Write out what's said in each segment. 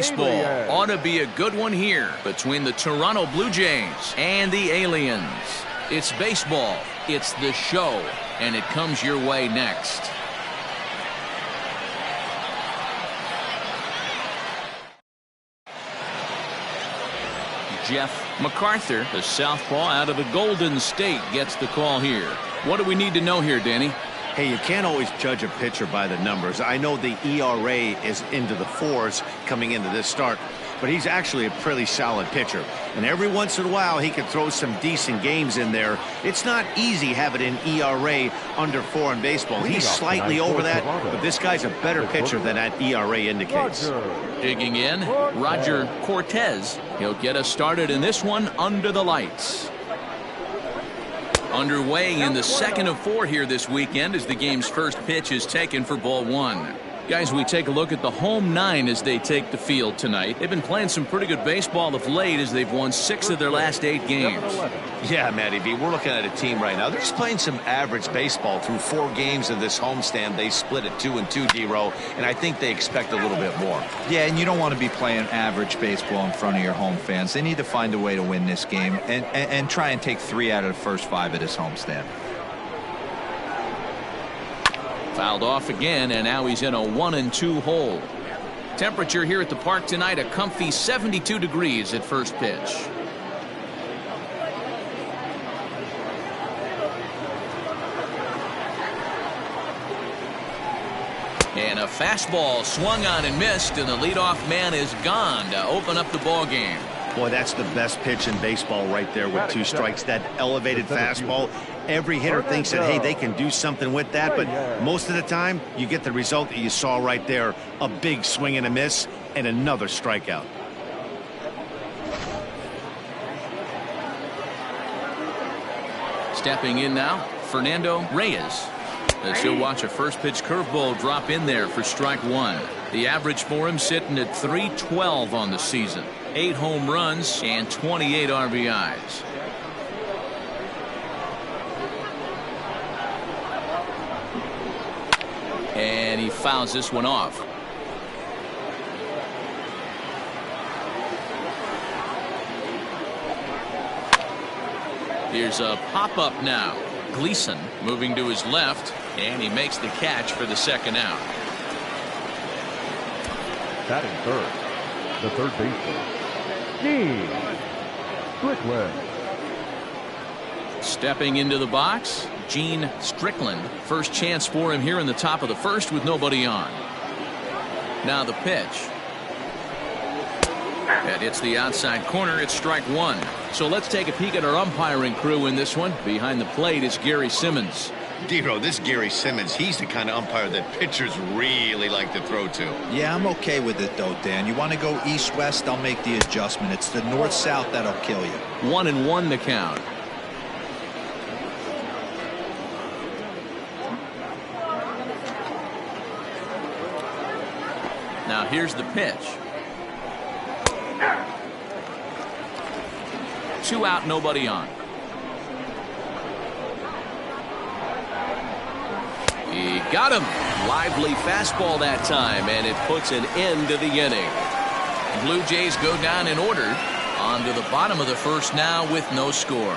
Baseball ought to be a good one here between the Toronto Blue Jays and the Aliens. It's baseball, it's the show, and it comes your way next. Jeff MacArthur, the southpaw out of the Golden State, gets the call here. What do we need to know here, Danny? Hey, you can't always judge a pitcher by the numbers. I know the ERA is into the 4s coming into this start, but he's actually a pretty solid pitcher. And every once in a while, he can throw some decent games in there. It's not easy having an ERA under 4 in baseball. He's slightly over that, but this guy's a better pitcher than that ERA indicates. Digging in, Roger Cortez. He'll get us started in this one under the lights. Underway in the second of 4 here this weekend as the game's first pitch is taken for ball 1. Guys, we take a look at the home 9 as they take the field tonight. They've been playing some pretty good baseball of late as they've won 6 of their last 8 games. Yeah, Matty B, we're looking at a team right now. They're just playing some average baseball through 4 games of this homestand. They split at 2-2, D-Row, and I think they expect a little bit more. Yeah, and you don't want to be playing average baseball in front of your home fans. They need to find a way to win this game and try and take 3 out of the first 5 of this homestand. Fouled off again, and now he's in a 1-2 hole. Temperature here at the park tonight, a comfy 72 degrees at first pitch. And a fastball swung on and missed, and the leadoff man is gone to open up the ball game. Boy, that's the best pitch in baseball right there with 2 strikes. That elevated fastball. Every hitter thinks that, hey, they can do something with that, but most of the time you get the result that you saw right there, a big swing and a miss and another strikeout. Stepping in now, Fernando Reyes. As he'll watch a first pitch curveball drop in there for strike 1. The average for him sitting at .312 on the season. 8 home runs and 28 RBIs. And he fouls this one off. Here's a pop-up now. Gleason moving to his left, and he makes the catch for the second out. Batting third, the third baseman, Strickland. Stepping into the box, Gene Strickland. First chance for him here in the top of the first with nobody on. Now the pitch. That hits the outside corner. It's strike 1. So let's take a peek at our umpiring crew in this one. Behind the plate is Gary Simmons. D-Row, this Gary Simmons, he's the kind of umpire that pitchers really like to throw to. Yeah, I'm okay with it though, Dan. You want to go east-west, I'll make the adjustment. It's the north-south that'll kill you. 1-1 the count. Now here's the pitch. 2 out, nobody on. He got him. Lively fastball that time, and it puts an end to the inning. Blue Jays go down in order. On to the bottom of the first now with no score.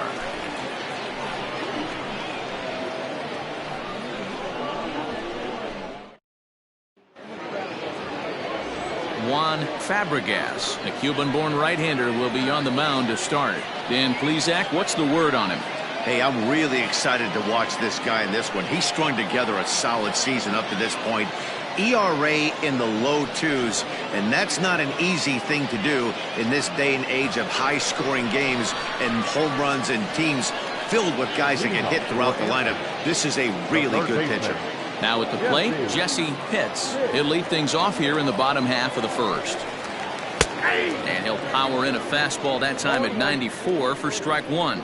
Juan Fabregas, a Cuban-born right-hander, will be on the mound to start. Dan Plesac, what's the word on him? Hey, I'm really excited to watch this guy in this one. He's strung together a solid season up to this point. ERA in the low 2s, and that's not an easy thing to do in this day and age of high-scoring games and home runs and teams filled with guys that can hit throughout the lineup. This is a really good pitcher. Now at the plate, Jesse Pitts. He'll lead things off here in the bottom half of the first. And he'll power in a fastball that time at 94 for strike 1.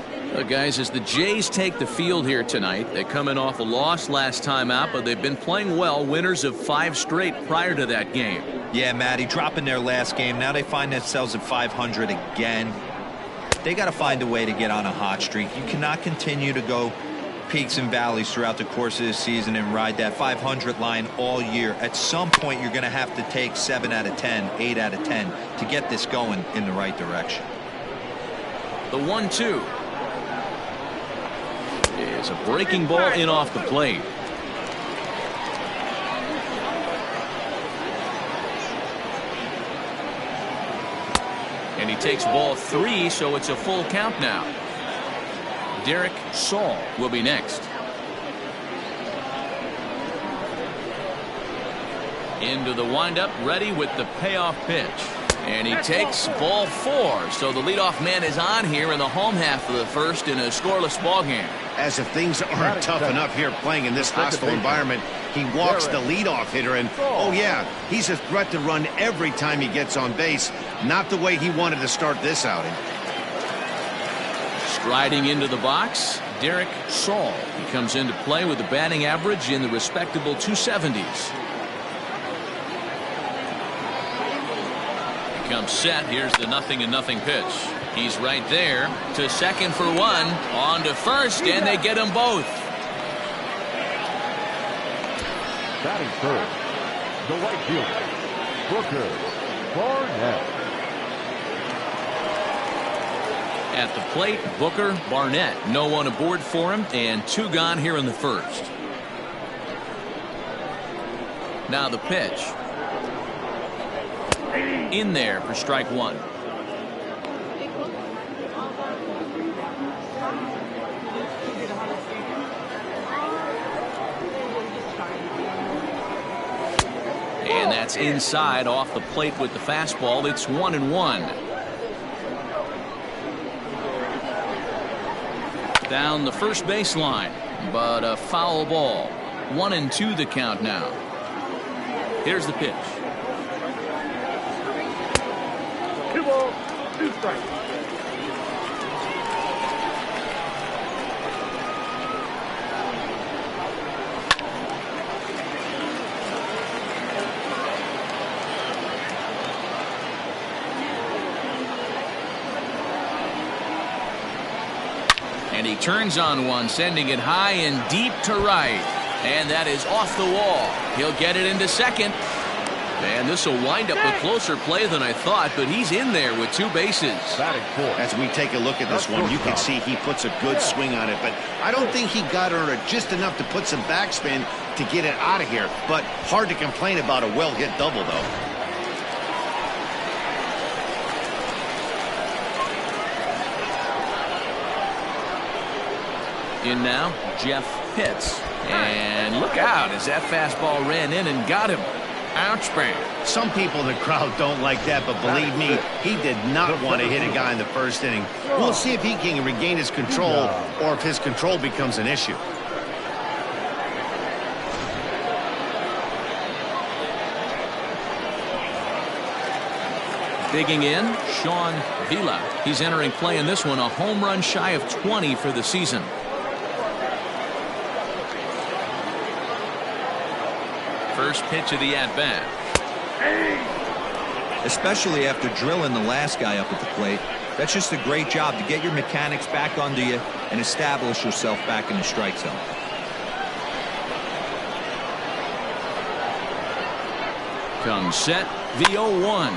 Guys, as the Jays take the field here tonight, they're coming off a loss last time out, but they've been playing well, winners of 5 straight prior to that game. Yeah, Matty, dropping their last game. Now they find themselves at 500 again. They got to find a way to get on a hot streak. You cannot continue to go peaks and valleys throughout the course of this season and ride that 500 line all year. At some point, you're going to have to take 7 out of 10, 8 out of 10 to get this going in the right direction. The 1-2 is a breaking ball in off the plate. And he takes ball 3, so it's a full count now. Derek Saul will be next. Into the windup, ready with the payoff pitch. And he takes ball 4, so the leadoff man is on here in the home half of the first in a scoreless ball game. As if things aren't tough enough here playing in this hostile environment, he walks the leadoff hitter, and oh yeah, he's a threat to run every time he gets on base. Not the way he wanted to start this outing. Striding into the box, Derek Saul. He comes into play with a batting average in the respectable 270s. He comes set. Here's the 0-0 pitch. He's right there to second for 1, on to first, and they get them both. Batting first, the right fielder, Booker Barnett. At the plate, Booker Barnett. No one aboard for him, and 2 gone here in the first. Now the pitch. In there for strike 1. And that's inside off the plate with the fastball. It's 1-1. Down the first baseline, but a foul ball. 1-2 the count now. Here's the pitch. 2 balls, 2 strikes. And he turns on one, sending it high and deep to right. And that is off the wall. He'll get it into second. And this will wind up a closer play than I thought, but he's in there with 2 bases. As we take a look at this one, you can see he puts a good swing on it, but I don't think he got under it just enough to put some backspin to get it out of here. But hard to complain about a well-hit double, though. In now, Jeff Pitts. And look out as that fastball ran in and got him. Ouch, man. Some people in the crowd don't like that, but believe me, he did not want to hit a guy in the first inning. We'll see if he can regain his control or if his control becomes an issue. Digging in, Sean Vila. He's entering play in this one, a home run shy of 20 for the season. First pitch of the at-bat. Especially after drilling the last guy up at the plate. That's just a great job to get your mechanics back under you and establish yourself back in the strike zone. Comes set, the 0-1.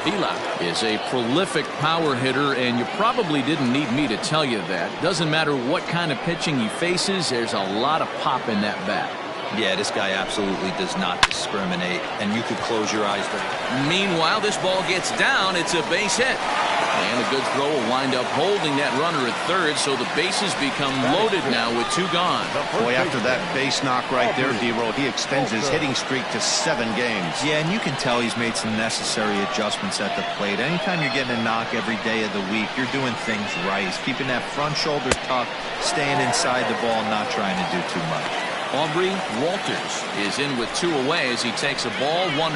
Vila is a prolific power hitter, and you probably didn't need me to tell you that. Doesn't matter what kind of pitching he faces, there's a lot of pop in that bat. Yeah, this guy absolutely does not discriminate, and you could close your eyes there. Meanwhile, this ball gets down. It's a base hit. And a good throw will wind up holding that runner at third, so the bases become loaded now with 2 gone. Boy, after that base knock right there, D-Roll, he extends his hitting streak to 7 games. Yeah, and you can tell he's made some necessary adjustments at the plate. Anytime you're getting a knock every day of the week, you're doing things right. He's keeping that front shoulder tucked, staying inside the ball, not trying to do too much. Aubrey Walters is in with 2 away as he takes a ball 1-0.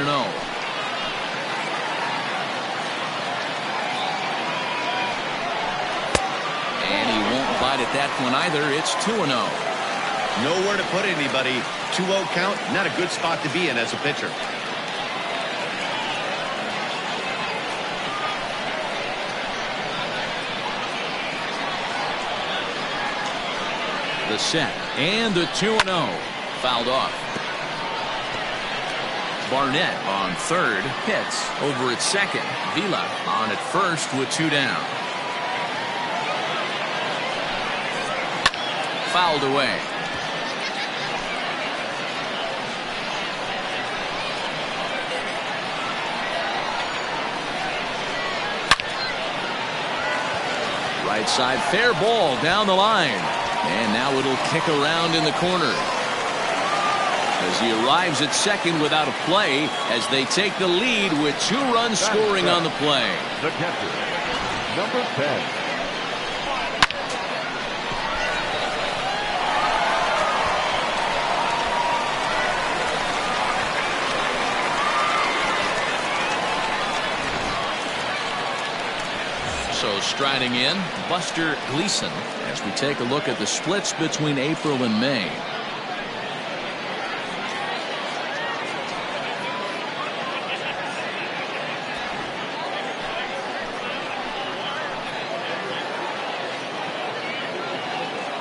And he won't bite at that one either. It's 2-0. Nowhere to put anybody. 2-0 count, not a good spot to be in as a pitcher. The set and the 2-0. Fouled off. Barnett on third. Pitts over at second. Vila on at first with 2 down. Fouled away. Right side, fair ball down the line. And now it'll kick around in the corner. As he arrives at second without a play as they take the lead with 2 runs scoring on the play. The catcher, number 10. So striding in, Buster Gleason, as we take a look at the splits between April and May.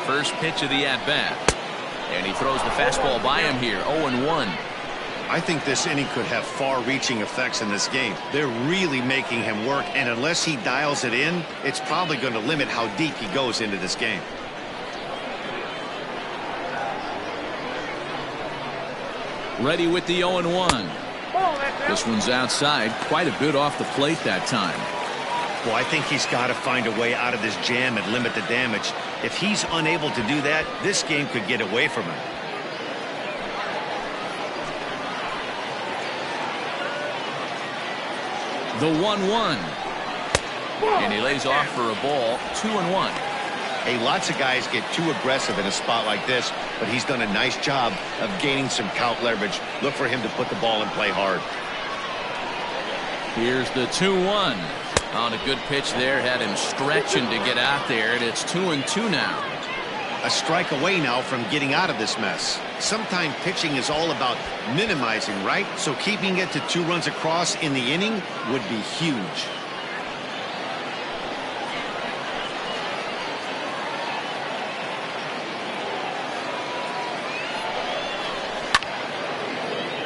First pitch of the at-bat. And he throws the fastball by him here, 0-1. I think this inning could have far-reaching effects in this game. They're really making him work, and unless he dials it in, it's probably going to limit how deep he goes into this game. Ready with the 0-1. This one's outside, quite a bit off the plate that time. Well, I think he's got to find a way out of this jam and limit the damage. If he's unable to do that, this game could get away from him. The 1-1. And he lays off for a ball, 2-1. Hey, lots of guys get too aggressive in a spot like this, but he's done a nice job of gaining some count leverage. Look for him to put the ball and play hard. Here's the 2-1. On a good pitch there, had him stretching to get out there, and it's 2-2 now. A strike away now from getting out of this mess. Sometimes pitching is all about minimizing, right? So keeping it to 2 runs across in the inning would be huge.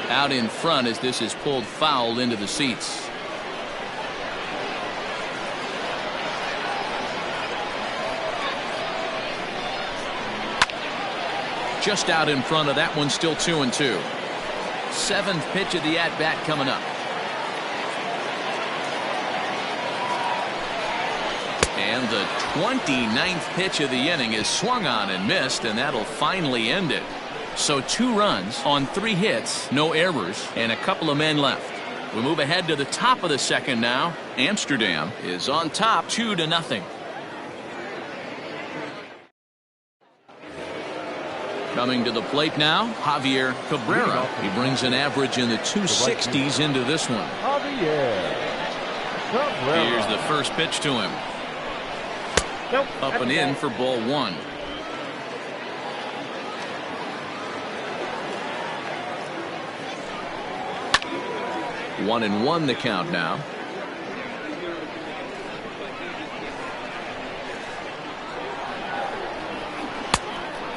Out in front as this is pulled foul into the seats. Just out in front of that one, still 2-2. 7th pitch of the at-bat coming up. And the 29th pitch of the inning is swung on and missed, and that'll finally end it. So 2 runs on 3 hits, no errors, and a couple of men left. We move ahead to the top of the second now. Amsterdam is on top 2-0. Coming to the plate now, Javier Cabrera. He brings an average in the 260s into this one. Javier Cabrera. Here's the first pitch to him. Up and in for ball 1. One and one the count now.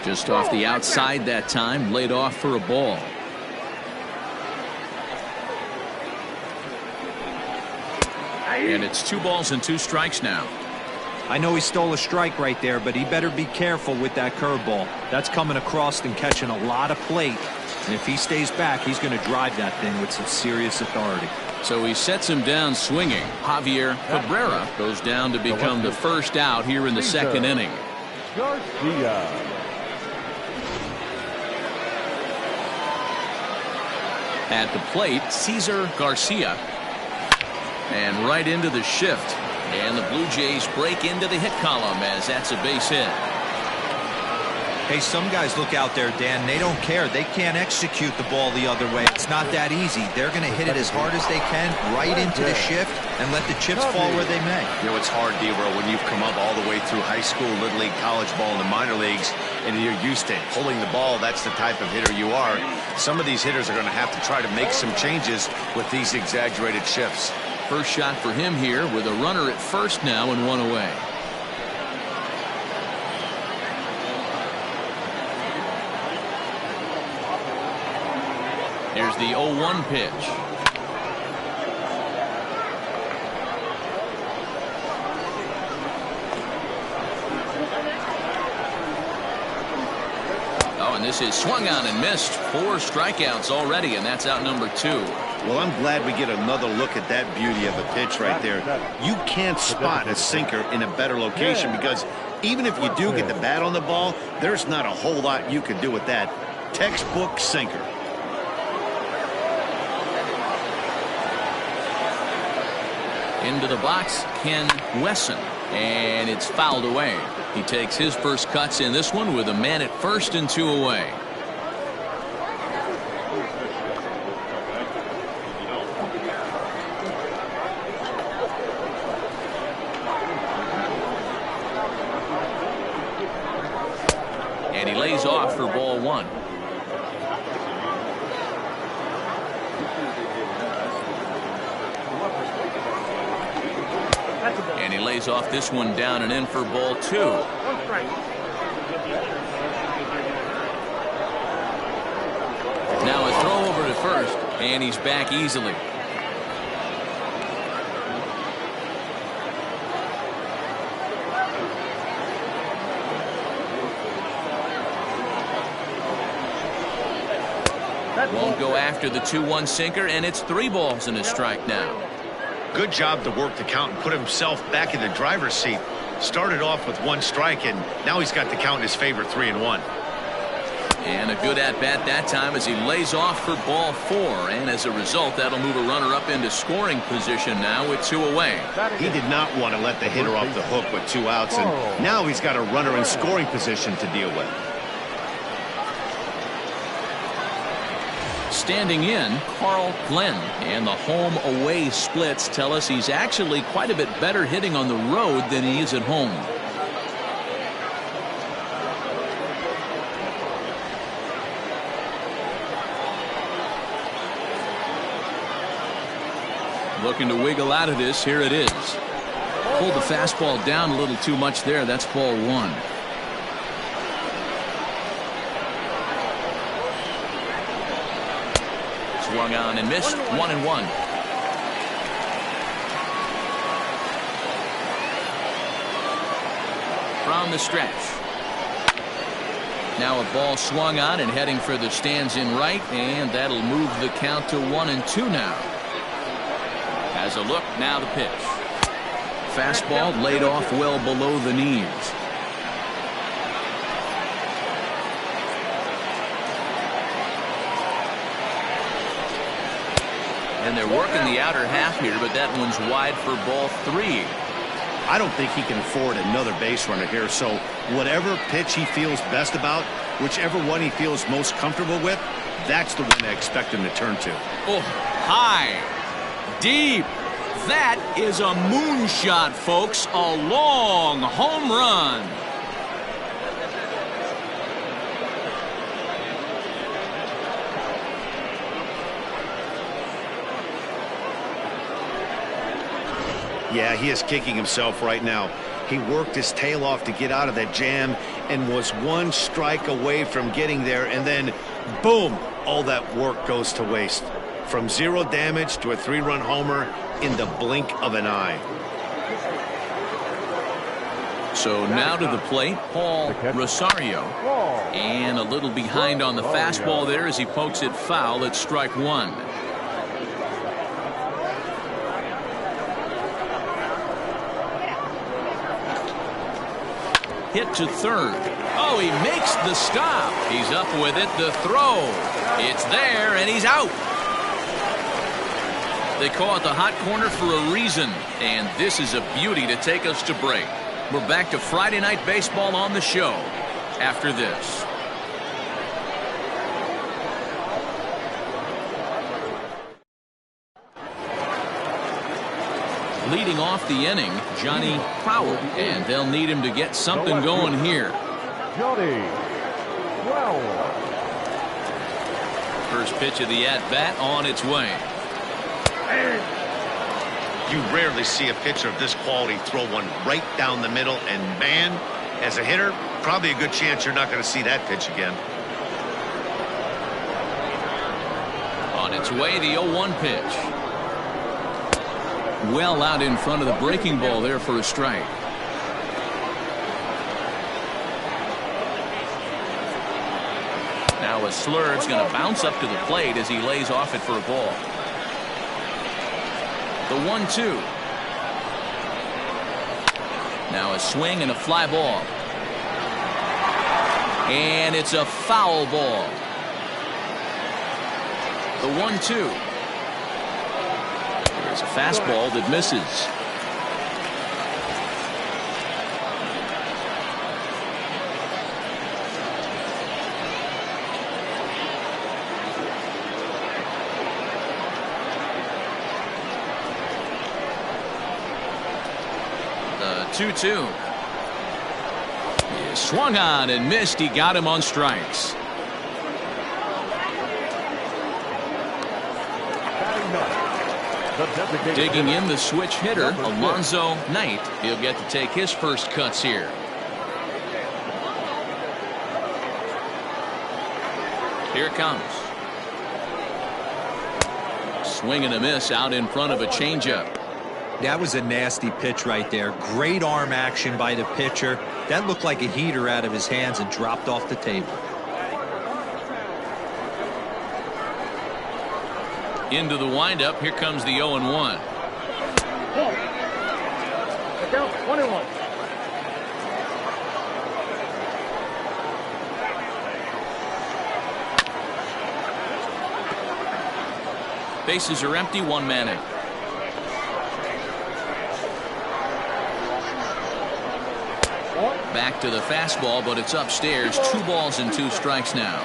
Just off the outside that time, laid off for a ball. And it's 2 balls and 2 strikes now. I know he stole a strike right there, but he better be careful with that curveball. That's coming across and catching a lot of plate. And if he stays back, he's going to drive that thing with some serious authority. So he sets him down swinging. Javier Cabrera goes down to become the first out here in the second inning. Garcia. At the plate, Cesar Garcia. And right into the shift. And the Blue Jays break into the hit column as that's a base hit. Hey, some guys look out there, Dan, they don't care. They can't execute the ball the other way. It's not that easy. They're going to hit it as hard as they can right into the shift and let the chips fall where they may. You know, it's hard, D-Bro, when you've come up all the way through high school, little league, college ball, and the minor leagues, and you're used to pulling the ball. That's the type of hitter you are. Some of these hitters are going to have to try to make some changes with these exaggerated shifts. First shot for him here with a runner at first now and 1 away. the 0-1 pitch. Oh, and this is swung on and missed. 4 strikeouts already, and that's out number 2. Well, I'm glad we get another look at that beauty of a pitch right there. You can't spot a sinker in a better location because even if you do get the bat on the ball, there's not a whole lot you can do with that. Textbook sinker. Into the box, Ken Wesson, and it's fouled away. He takes his first cuts in this one with a man at first and 2 away. And he lays off for ball 1. And he lays off this one down and in for ball 2. Now a throw over to first, and he's back easily. Won't go after the 2-1 sinker, and it's 3 balls and a strike now. Good job to work the count and put himself back in the driver's seat. Started off with 1 strike, and now he's got the count in his favor, 3-1. And a good at-bat that time as he lays off for ball 4. And as a result, that'll move a runner up into scoring position now with 2 away. He did not want to let the hitter off the hook with 2 outs, and now he's got a runner in scoring position to deal with. Standing in, Carl Glenn, and the home-away splits tell us he's actually quite a bit better hitting on the road than he is at home. Looking to wiggle out of this. Here it is. Pulled the fastball down a little too much there. That's ball 1. Swung on and missed. 1-1. From the stretch. Now a ball swung on and heading for the stands in right, and that'll move the count to 1-2 now. As a look, now the pitch. Fastball laid off well below the knees. And they're working the outer half here, but that one's wide for ball 3. I don't think he can afford another base runner here, so whatever pitch he feels best about, whichever one he feels most comfortable with, that's the one I expect him to turn to. Oh, high, deep. That is a moonshot, folks. A long home run. Yeah, he is kicking himself right now. He worked his tail off to get out of that jam and was 1 strike away from getting there, and then boom, all that work goes to waste. From 0 damage to a 3-run homer in the blink of an eye. So now to the plate, Paul Rosario. And a little behind on the fastball there as he pokes it foul at strike 1. Hit to third. Oh, he makes the stop. He's up with it. The throw. It's there, and he's out. They call it the hot corner for a reason, and this is a beauty to take us to break. We're back to Friday Night Baseball on the show after this. Leading off the inning, Johnny Crowell, and they'll need him to get something going here. Johnny Crowell. First pitch of the at-bat on its way. You rarely see a pitcher of this quality throw one right down the middle, and man, as a hitter, probably a good chance you're not going to see that pitch again. On its way, the 0-1 pitch. Well out in front of the breaking ball there for a strike. Now a slurve's going to bounce up to the plate as he lays off it for a ball. The 1-2. Now a swing and a fly ball. And it's a foul ball. The 1-2. There's a fastball that misses. The 2-2. He swung on and missed. He got him on strikes. Digging in the switch hitter, Alonzo Knight. He'll get to take his first cuts here. Here it comes. Swing and a miss out in front of a changeup. That was a nasty pitch right there. Great arm action by the pitcher. That looked like a heater out of his hands and dropped off the table. Into the windup. Here comes the 0-1. Count 1-1. Bases are empty. One man in. Back to the fastball, but it's upstairs. 2 balls and 2 strikes now.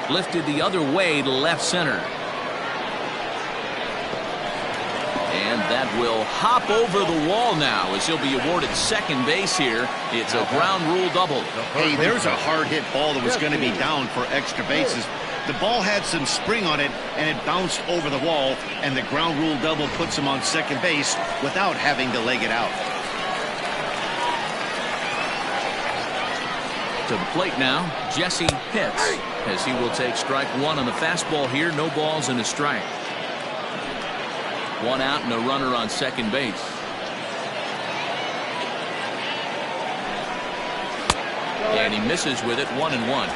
Lifted the other way to left center. And that will hop over the wall now as he'll be awarded second base here. It's a ground rule double. Hey, there's a hard hit ball that was going to be down for extra bases. The ball had some spring on it, and it bounced over the wall, and the ground rule double puts him on second base without having to leg it out. To the plate now, Jesse Pitts, as he will take strike 1 on the fastball here. No balls and a strike. 1 out and a runner on second base. And he misses with it. 1-1.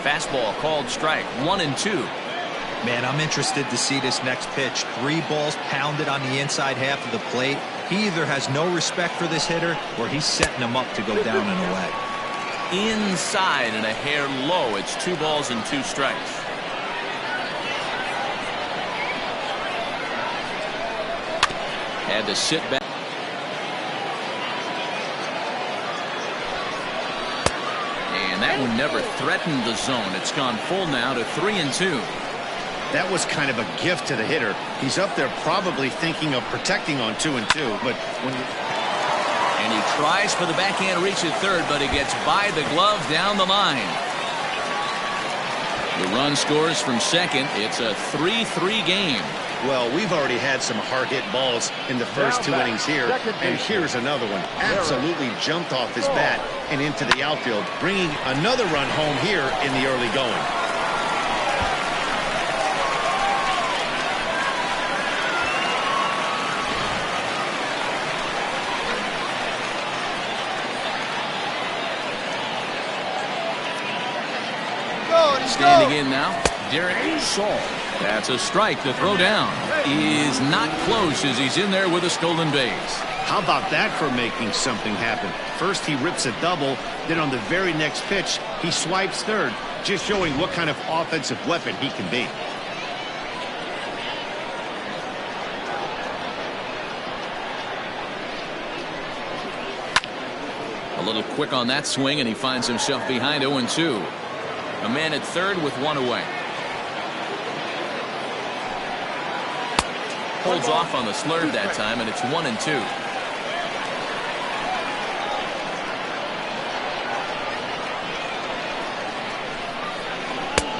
Fastball called strike. 1-2. Man, I'm interested to see this next pitch. 3 balls pounded on the inside half of the plate. He either has no respect for this hitter or he's setting him up to go down and away. Inside and a hair low. It's 2 balls and 2 strikes. Had to sit back. That one never threatened the zone. It's gone full now to 3-2. That was kind of a gift to the hitter. He's up there probably thinking of protecting on 2-2, but when you... And he tries for the backhand reach at third, but he gets by the glove down the line. The run scores from second. It's a 3-3 game. Well, we've already had some hard-hit balls in the first 2 innings here, and here's another one. Absolutely jumped off his bat and into the outfield, bringing another run home here in the early going. Standing in now, Derek Saul. That's a strike. The throw down is not close as he's in there with a stolen base. How about that for making something happen? First he rips a double, then on the very next pitch he swipes third, just showing what kind of offensive weapon he can be. A little quick on that swing, and he finds himself behind 0-2. A man at third with 1 away. Holds off on the slurve that time, and it's 1-2.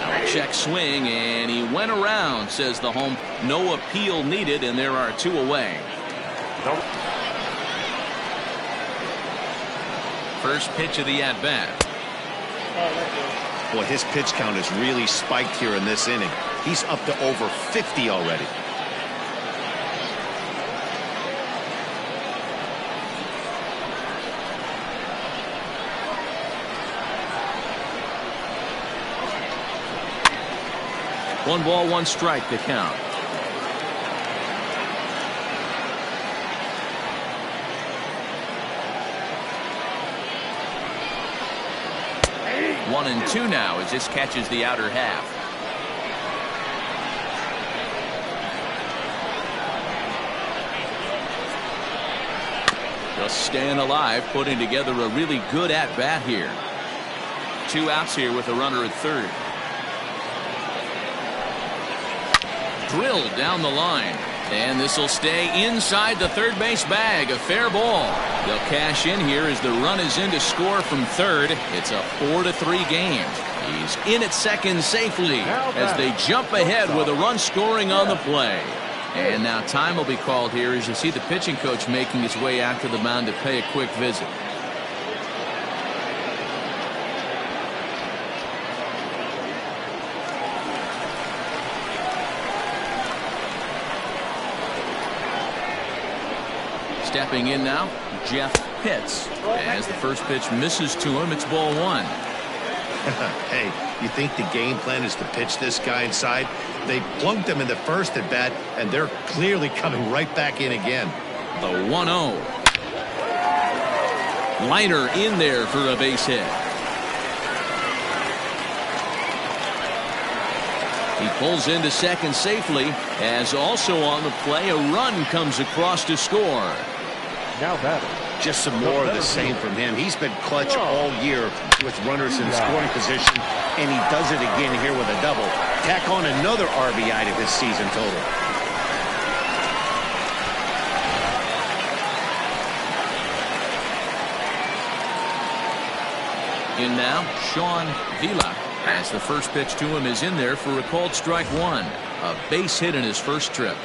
Now a check swing, and he went around, says the home. No appeal needed, and there are 2 away. First pitch of the at-bat. Boy, his pitch count has really spiked here in this inning. He's up to over 50 already. One ball, one strike to count. One and two now as this catches the outer half. Just staying alive, putting together a really good at-bat here. 2 outs here with a runner at third. Drilled down the line, and this will stay inside the third base bag. A fair ball. They'll cash in here as the run is in to score from third. It's a 4-3 game. He's in at second safely as they jump ahead with a run scoring on the play. And now time will be called here as you see the pitching coach making his way out to the mound to pay a quick visit. Stepping in now, Jeff Pitts. As the first pitch misses to him, it's ball 1. Hey, you think the game plan is to pitch this guy inside? They plunked him in the first at bat, and they're clearly coming right back in again. The 1-0. Liner in there for a base hit. He pulls into second safely, as also on the play a run comes across to score. Now batting. Just some more of the same from him. He's been clutch all year with runners in scoring position, and he does it again here with a double. Tack on another RBI to his season total. In now, Sean Vila, as the first pitch to him is in there for a called strike 1. A base hit in his first trip.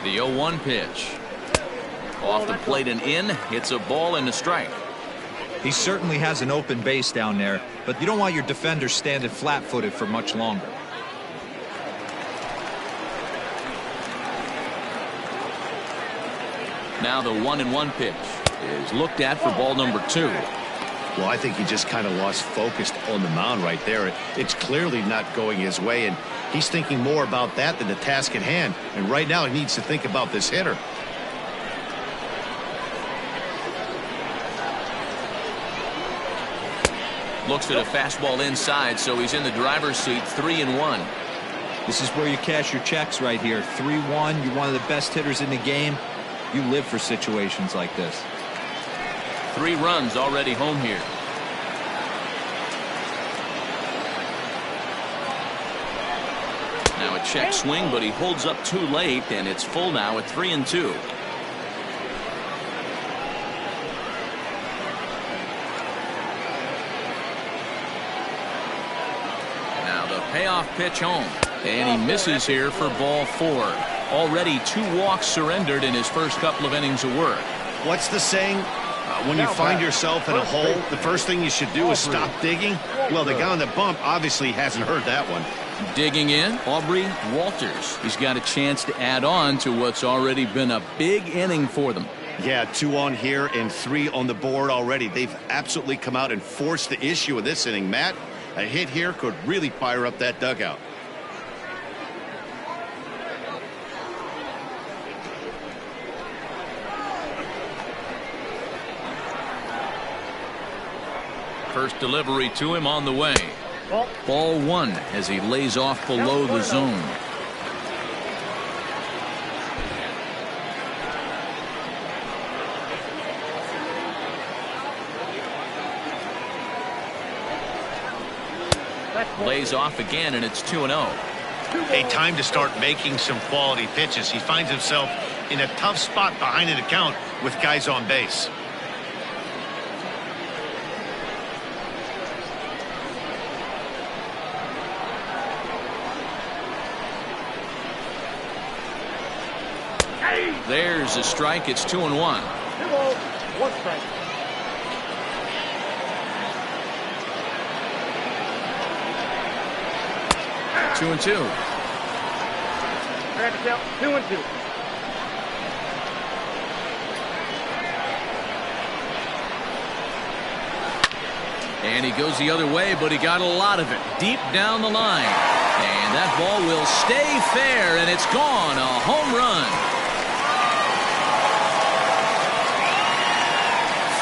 The 0-1 pitch. Off the plate and in. It's a ball and a strike. He certainly has an open base down there, but you don't want your defender standing flat-footed for much longer. Now the 1-1 pitch is looked at for ball number 2. Well, I think he just kind of lost focus on the mound right there. It's clearly not going his way, and he's thinking more about that than the task at hand. And right now he needs to think about this hitter. Looks at a fastball inside, so he's in the driver's seat. 3-1. This is where you cash your checks right here. 3-1. You're one of the best hitters in the game. You live for situations like this. 3 runs already home here. Now a check swing, but he holds up too late, and it's full now at 3-2. Now the payoff pitch home, and he misses here for ball 4. Already 2 walks surrendered in his first couple of innings of work. What's the saying? When you find yourself in a hole, the first thing you should do is stop digging. Well, the guy on the bump obviously hasn't heard that one. Digging in, Aubrey Walters. He's got a chance to add on to what's already been a big inning for them. Yeah, 2 on here and 3 on the board already. They've absolutely come out and forced the issue in this inning. Matt, a hit here could really fire up that dugout. First delivery to him on the way. Ball 1 as he lays off below the zone. Lays off again, and it's 2-0. A time to start making some quality pitches. He finds himself in a tough spot behind an account with guys on base. There's a strike. It's 2-1. 2 balls, 1 strike. Two and two. I got the count. 2-2. And he goes the other way, but he got a lot of it deep down the line. And that ball will stay fair, and it's gone. A home run.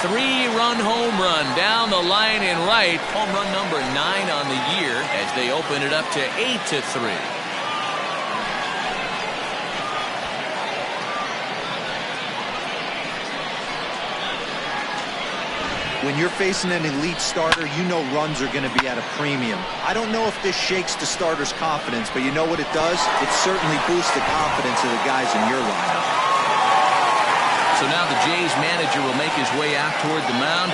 3-run home run down the line in right. Home run number 9 on the year as they open it up to 8-3. When you're facing an elite starter, you know runs are going to be at a premium. I don't know if this shakes the starter's confidence, but you know what it does? It certainly boosts the confidence of the guys in your lineup. So now the Jays manager will make his way out toward the mound,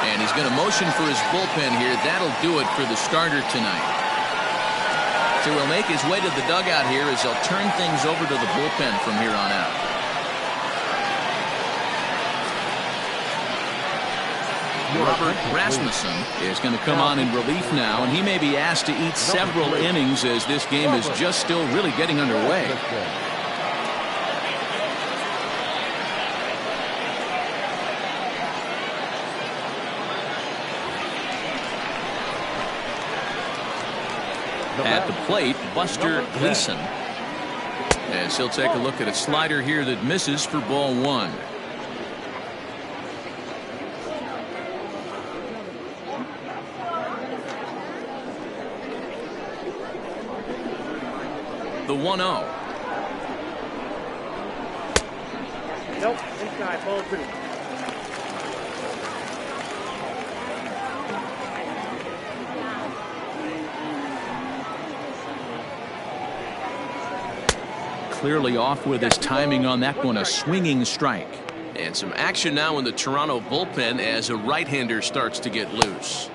and he's going to motion for his bullpen here. That'll do it for the starter tonight. So he'll make his way to the dugout here as he'll turn things over to the bullpen from here on out. Robert Rasmussen is going to come on in relief now, and he may be asked to eat several innings as this game is just still really getting underway. At the plate, Buster Gleason, as he'll take a look at a slider here that misses for ball 1. The 1-0. Nope, inside, ball 2. Clearly off with his timing on that one, a swinging strike. And some action now in the Toronto bullpen as a right-hander starts to get loose.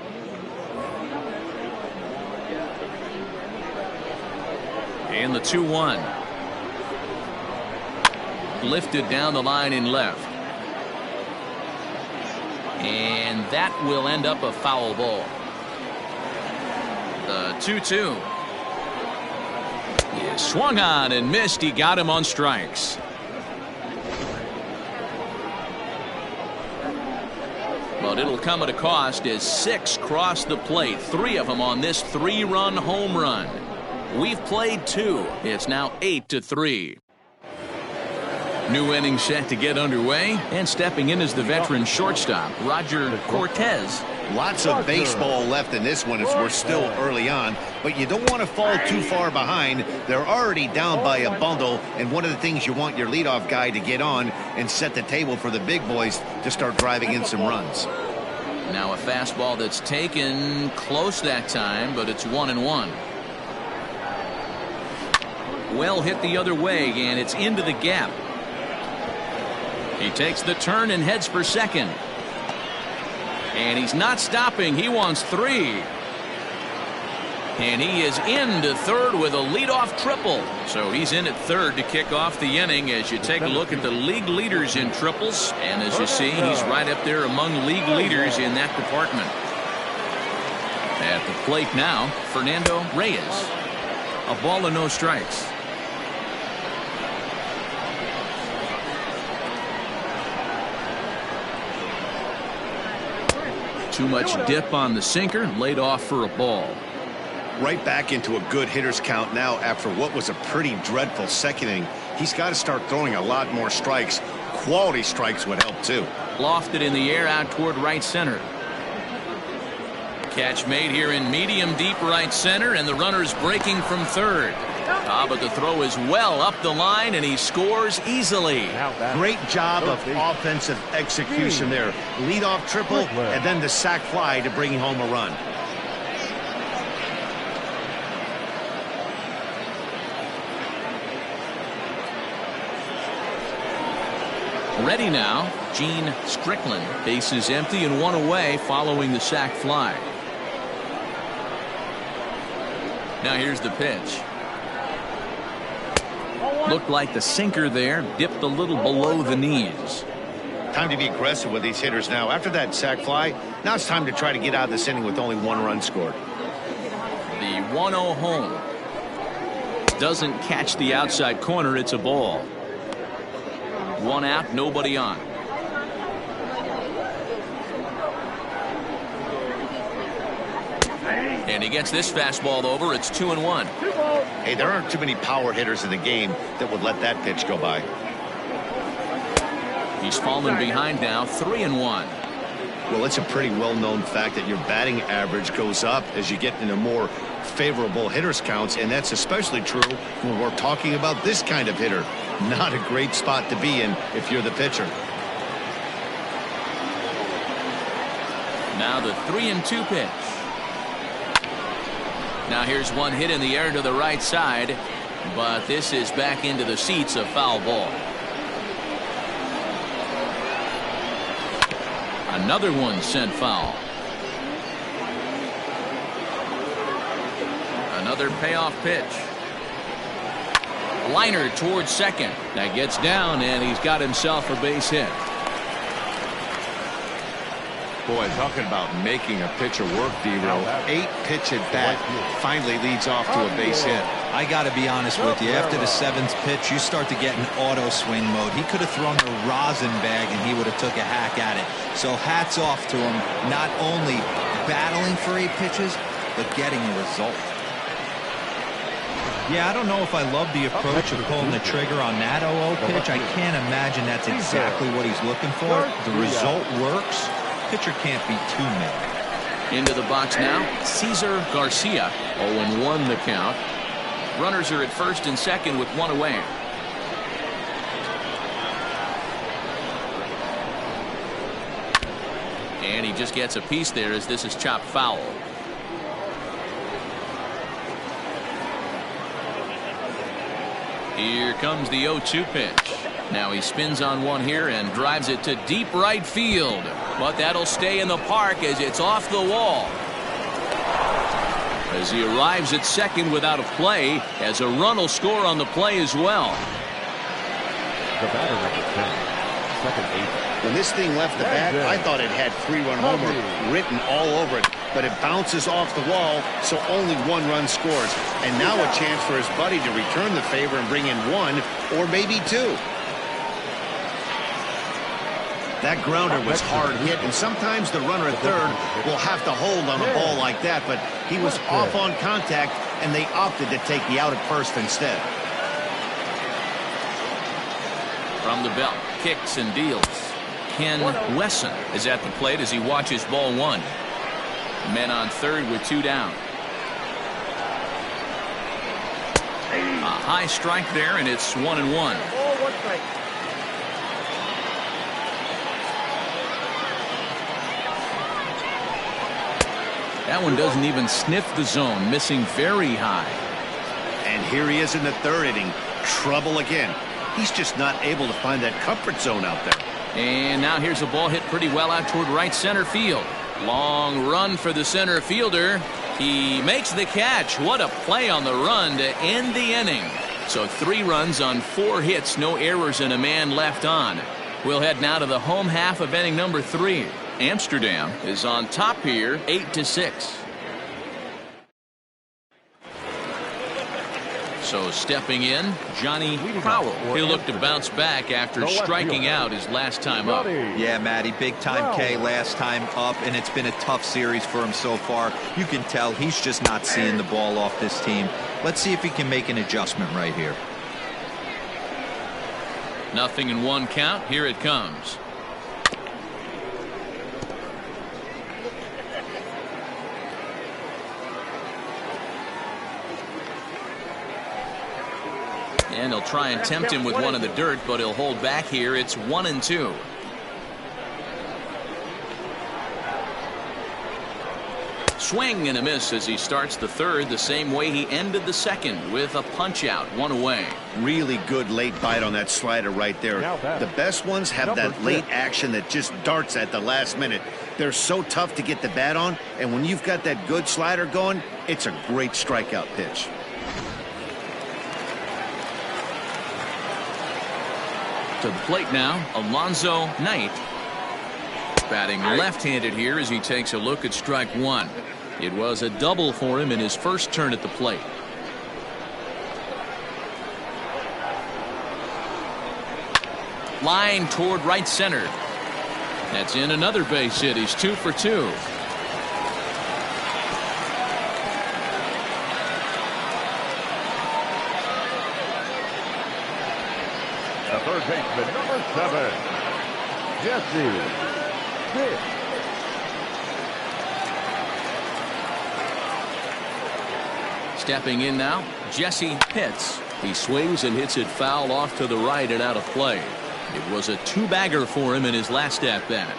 And the 2-1. Lifted down the line in left. And that will end up a foul ball. The 2-2. He swung on and missed. He got him on strikes. But it'll come at a cost as 6 cross the plate. 3 of them on this 3-run home run. We've played 2. It's now 8-3. New inning set to get underway, and stepping in is the veteran shortstop, Roger Cortez. Lots of baseball left in this one as we're still early on, but you don't want to fall too far behind. They're already down by a bundle, and one of the things you want your leadoff guy to get on and set the table for the big boys to start driving in some runs. Now a fastball that's taken close that time, but it's 1-1. Well hit the other way, and it's into the gap. He takes the turn and heads for second. And he's not stopping. He wants 3. And he is into third with a leadoff triple. So he's in at third to kick off the inning as you take a look at the league leaders in triples. And as you see, he's right up there among league leaders in that department. At the plate now, Fernando Reyes. A ball and no strikes. Too much dip on the sinker, laid off for a ball. Right back into a good hitter's count now after what was a pretty dreadful second inning. He's got to start throwing a lot more strikes. Quality strikes would help too. Lofted in the air out toward right center. Catch made here in medium deep right center, and the runner's breaking from third. But the throw is well up the line, and he scores easily. Great job of offensive execution there. Leadoff triple, and then the sac fly to bring home a run. Ready now, Gene Strickland. Bases empty and one away following the sac fly. Now here's the pitch. Looked like the sinker there, dipped a little below the knees. Time to be aggressive with these hitters now. After that sac fly, now it's time to try to get out of this inning with only 1 run scored. The 1-0 home. Doesn't catch the outside corner. It's a ball. 1 out, nobody on. And he gets this fastball over. It's 2-1. Hey, there aren't too many power hitters in the game that would let that pitch go by. He's fallen behind now, 3-1. Well, it's a pretty well-known fact that your batting average goes up as you get into more favorable hitters counts, and that's especially true when we're talking about this kind of hitter. Not a great spot to be in if you're the pitcher. Now the 3-2 pitch. Now here's one hit in the air to the right side, but this is back into the seats, a foul ball. Another one sent foul. Another payoff pitch. Liner towards second. That gets down, and he's got himself a base hit. Boy, talking about making a pitcher work, D-Row. 8-pitch at bat finally leads off to a base hit. I got to be honest with you. After the 7th pitch, you start to get in auto swing mode. He could have thrown a rosin bag, and he would have took a hack at it. So hats off to him, not only battling for 8 pitches, but getting a result. Yeah, I don't know if I love the approach of pulling the trigger on that 0-0 pitch. I can't imagine that's exactly what he's looking for. The result works. Pitcher can't be too mad. Into the box now, Cesar Garcia. 0-1 the count. Runners are at first and second with 1 away. And he just gets a piece there as this is chopped foul. Here comes the 0-2 pitch. Now he spins on one here and drives it to deep right field. But that'll stay in the park as it's off the wall. As he arrives at second without a play, as a run will score on the play as well. The batter number 10, second base. When this thing left the bat, I thought it had 3-run homer written all over it. But it bounces off the wall, so only 1 run scores. And now a chance for his buddy to return the favor and bring in 1 or maybe 2. That grounder was hard hit, and sometimes the runner at third will have to hold on a ball like that, but he was off on contact, and they opted to take the out at first instead. From the belt, kicks and deals. Ken Wesson is at the plate as he watches ball 1. Men on third with 2 down. A high strike there, and it's 1-1. That one doesn't even sniff the zone, missing very high. And here he is in the 3rd inning. Trouble again. He's just not able to find that comfort zone out there. And now here's a ball hit pretty well out toward right center field. Long run for the center fielder. He makes the catch. What a play on the run to end the inning. So 3 runs on 4 hits, no errors, and a man left on. We'll head now to the home half of inning number 3. Amsterdam is on top here, 8-6. So stepping in, Johnny Powell. He'll look to bounce back after striking out his last time up. Yeah, Matty, big time K last time up, and it's been a tough series for him so far. You can tell he's just not seeing the ball off this team. Let's see if he can make an adjustment right here. 0-1 count. Here it comes. And he'll try and tempt him with one in the dirt, but he'll hold back here. It's 1-2. Swing and a miss as he starts the third the same way he ended the second, with a punch out, one away. Really good late bite on that slider right there. The best ones have that late action that just darts at the last minute. They're so tough to get the bat on, and when you've got that good slider going, it's a great strikeout pitch. To the plate now, Alonzo Knight. Batting left-handed here as he takes a look at strike one. It was a double for him in his first turn at the plate. Line toward right center. That's in another base hit. He's 2 for 2. The third baseman, number 7, Jesse Pitts. Stepping in now, Jesse Pitts. He swings and hits it foul off to the right and out of play. It was a two-bagger for him in his last at-bat.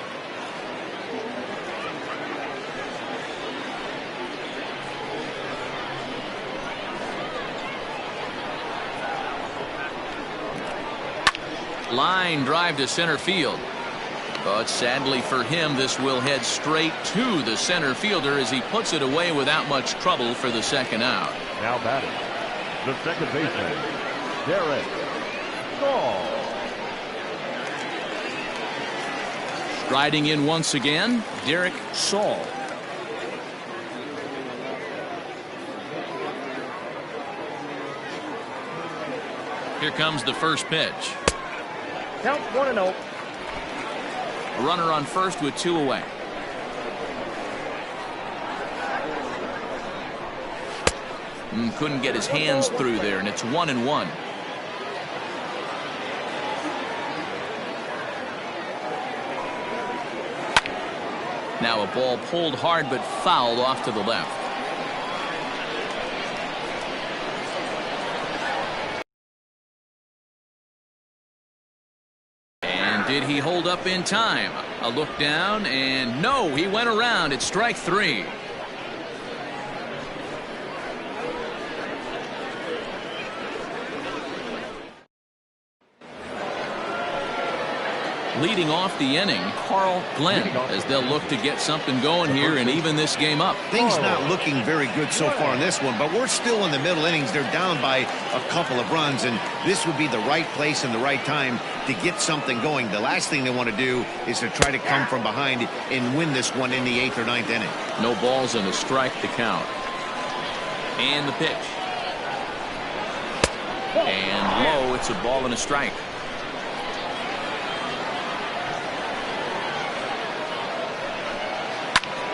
Line drive to center field. But sadly for him, this will head straight to the center fielder as he puts it away without much trouble for the second out. Now batting, the second baseman, Derek Saul. Striding in once again, Derek Saul. Here comes the first pitch. Count 1-0. A runner on first with 2 away. Couldn't get his hands through there, and it's 1-1. Now a ball pulled hard but fouled off to the left. Did he hold up in time? A look down, and no, he went around. It's strike 3. Leading off the inning, Carl Glenn, as they'll look to get something going here and even this game up. Things not looking very good so far in this one, but we're still in the middle innings. They're down by a couple of runs, and this would be the right place and the right time to get something going. The last thing they want to do is to try to come from behind and win this one in the 8th or 9th inning. No balls and a strike to count. And the pitch. And low, it's a ball and a strike.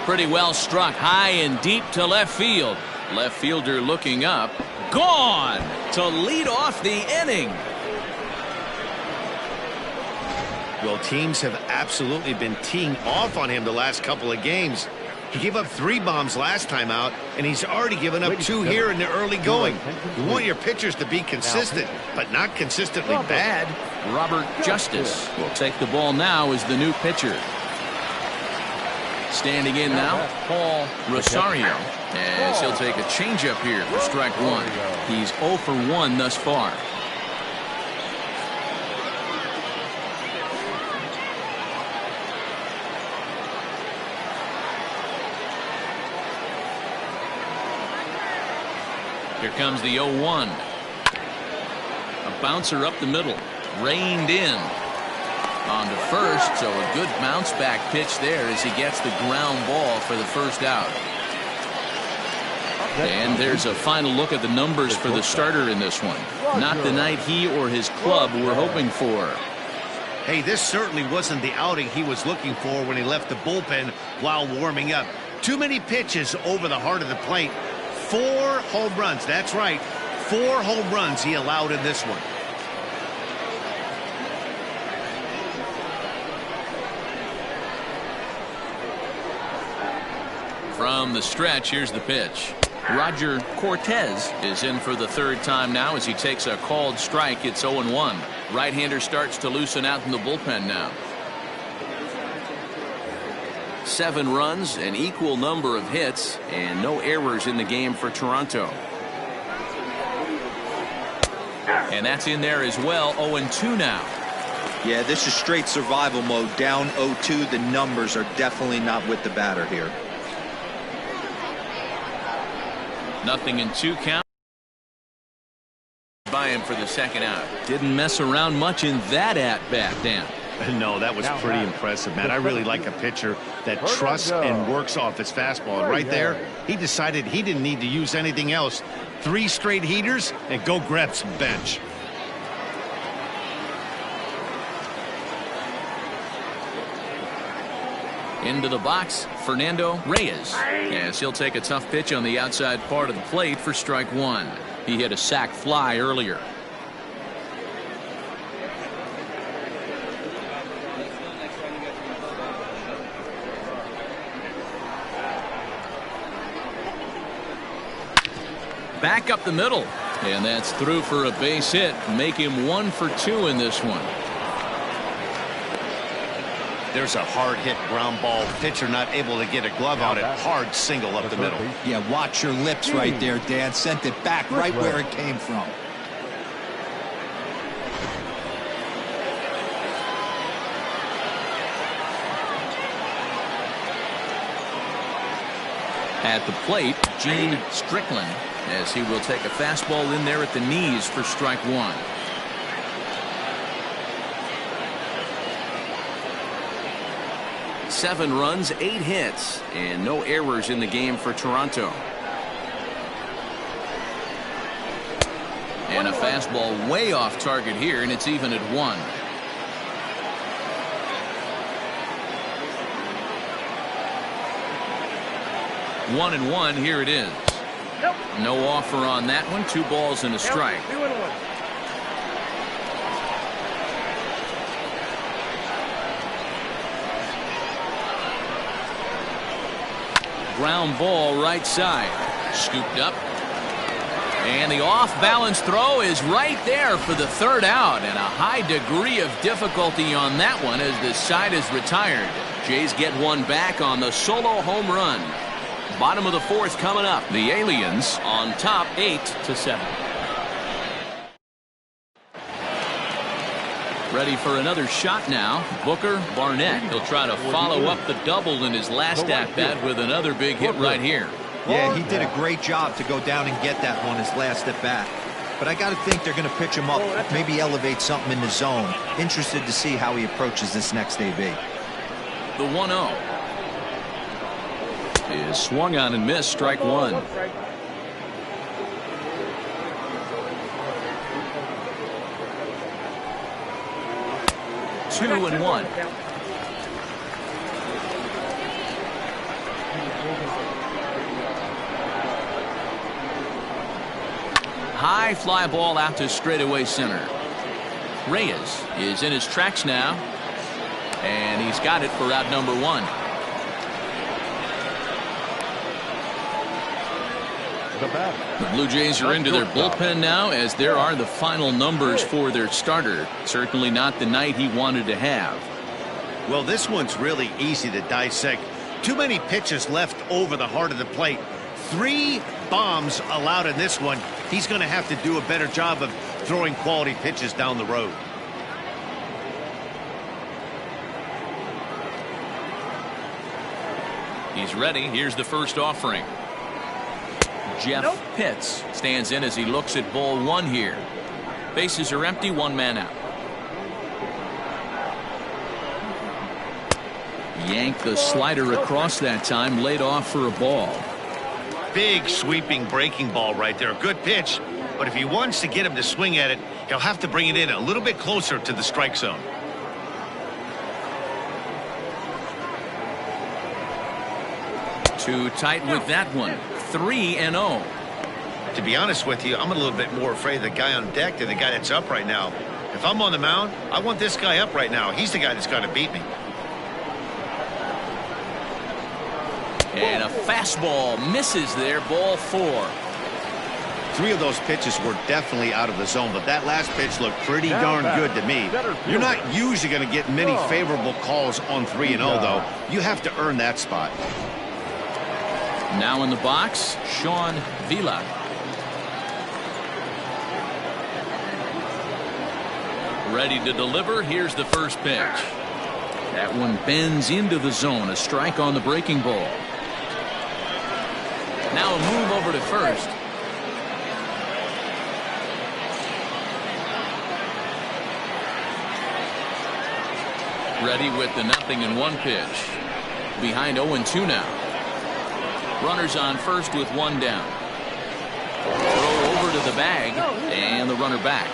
Pretty well struck high and deep to left field. Left fielder looking up. Gone to lead off the inning. Well, teams have absolutely been teeing off on him the last couple of games. He gave up 3 bombs last time out, and he's already given up 2 here in the early going. You want your pitchers to be consistent, but not consistently bad. Robert Justice will take the ball now as the new pitcher. Standing in now, Paul Rosario, as he'll take a changeup here for strike 1. He's 0 for 1 thus far. Here comes the 0-1. A bouncer up the middle, reined in. On to first, so a good bounce back pitch there as he gets the ground ball for the first out. And there's a final look at the numbers for the starter in this one. Not the night he or his club were hoping for. Hey, this certainly wasn't the outing he was looking for when he left the bullpen while warming up. Too many pitches over the heart of the plate. 4 home runs, that's right. 4 home runs he allowed in this one. From the stretch, here's the pitch. Roger Cortez is in for the 3rd time now as he takes a called strike. It's 0-1. Right-hander starts to loosen out in the bullpen now. 7 runs, an equal number of hits, and no errors in the game for Toronto. And that's in there as well. 0-2 now. Yeah, this is straight survival mode. Down 0-2. The numbers are definitely not with the batter here. 0-2 count. By him for the second out. Didn't mess around much in that at-bat, Dan. No, that was pretty impressive, man. I really like a pitcher that trusts and works off his fastball. And right there, he decided he didn't need to use anything else. 3 straight heaters and go grab some bench. Into the box, Fernando Reyes. Yes, he'll take a tough pitch on the outside part of the plate for strike 1. He hit a sac fly earlier. Back up the middle, and that's through for a base hit. Make him 1 for 2 in this one. There's a hard hit ground ball. Pitcher not able to get a glove on it. Hard single up the middle. Yeah, watch your lips right there, Dan. Sent it back right where it came from. At the plate, Gene Strickland, as he will take a fastball in there at the knees for strike 1. Seven runs, 8 hits, and no errors in the game for Toronto. And a fastball way off target here, and it's even at 1. One and 1, here it is. No offer on that one. 2 balls and a strike. 2-1. Ground ball right side. Scooped up. And the off-balance throw is right there for the 3rd out. And a high degree of difficulty on that one as the side is retired. Jays get one back on the solo home run. Bottom of the 4th coming up. The Aliens on top 8-7. Ready for another shot now. Booker Barnett. He'll try to follow up the double in his last at-bat with another big hit right here. Yeah, he did a great job to go down and get that one his last at-bat. But I got to think they're going to pitch him up, maybe elevate something in the zone. Interested to see how he approaches this next AB. The 1-0 is swung on and missed. Strike 1. Two and 1. High fly ball out to straightaway center. Reyes is in his tracks now, and he's got it for out number 1. The Blue Jays are into their bullpen now, as there are the final numbers for their starter. Certainly not the night he wanted to have. Well, this one's really easy to dissect. Too many pitches left over the heart of the plate. 3 bombs allowed in this one. He's going to have to do a better job of throwing quality pitches down the road. He's ready. Here's the first offering. Jeff Pitts stands in as he looks at ball 1 here. Bases are empty, 1 man out. Yanked the slider across that time, laid off for a ball. Big sweeping breaking ball right there. Good pitch, but if he wants to get him to swing at it, he'll have to bring it in a little bit closer to the strike zone. Too tight with that one. 3-0. To be honest with you, I'm a little bit more afraid of the guy on deck than the guy that's up right now. If I'm on the mound, I want this guy up right now. He's the guy that's got to beat me. And a fastball misses there. Ball 4. 3 of those pitches were definitely out of the zone, but that last pitch looked pretty darn good to me. You're not usually going to get many favorable calls on 3-0, though. You have to earn that spot. Now in the box, Sean Vila. Ready to deliver. Here's the first pitch. That one bends into the zone. A strike on the breaking ball. Now a move over to first. Ready with the 0-1 pitch. Behind 0-2 now. Runners on first with 1 down. Throw over to the bag and the runner back.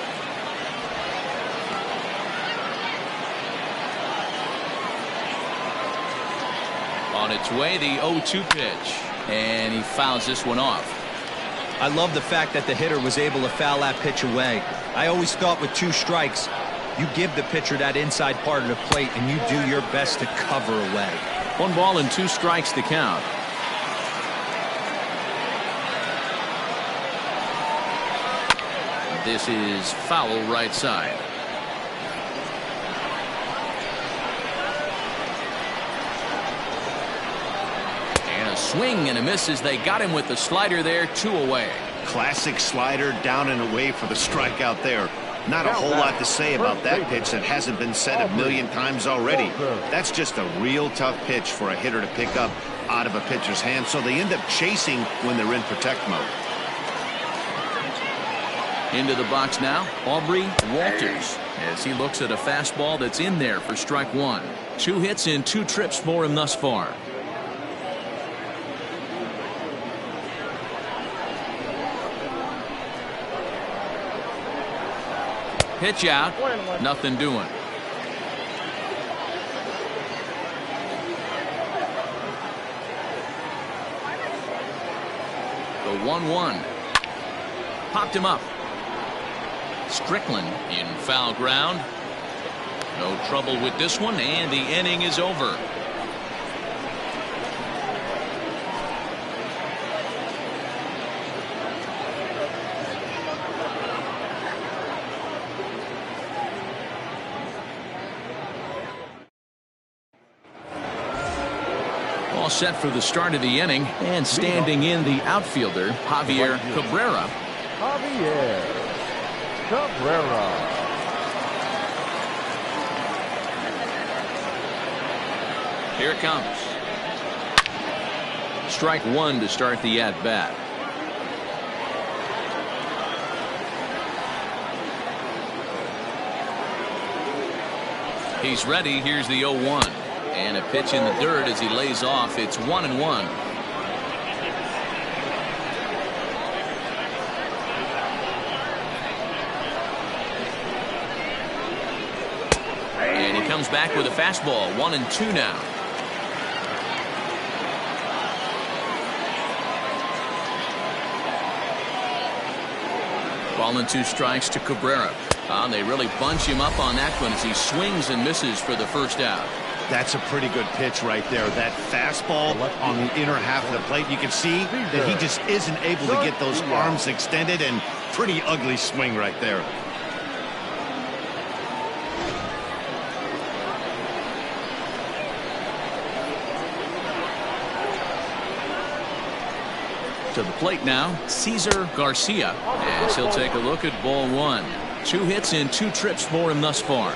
On its way, the 0-2 pitch, and he fouls this one off. I love the fact that the hitter was able to foul that pitch away. I always thought with 2 strikes, you give the pitcher that inside part of the plate and you do your best to cover away. 1 ball and 2 strikes to count. This is foul right side. And a swing and a miss as they got him with the slider there. 2 away. Classic slider down and away for the strikeout there. Not a whole lot to say about that pitch that hasn't been said a million times already. That's just a real tough pitch for a hitter to pick up out of a pitcher's hand, so they end up chasing when they're in protect mode. Into the box now, Aubrey Walters, as he looks at a fastball that's in there for strike 1. 2 hits in 2 trips for him thus far. Pitch out, nothing doing. The 1-1. Popped him up. Strickland in foul ground. No trouble with this one, and the inning is over. All set for the start of the inning, and standing in the outfielder, Javier Cabrera. Javier Cabrera. Here it comes. Strike 1 to start the at-bat. He's ready. Here's the 0-1. And a pitch in the dirt as he lays off. It's 1-1. And he comes back with a fastball. 1-2 now. Ball and 2 strikes to Cabrera. They really bunch him up on that one as he swings and misses for the first out. That's a pretty good pitch right there. That fastball on the inner half of the plate. You can see that he just isn't able to get those arms extended, and pretty ugly swing right there. To the plate now, Cesar Garcia, as he'll take a look at ball 1. 2 hits in 2 trips for him thus far.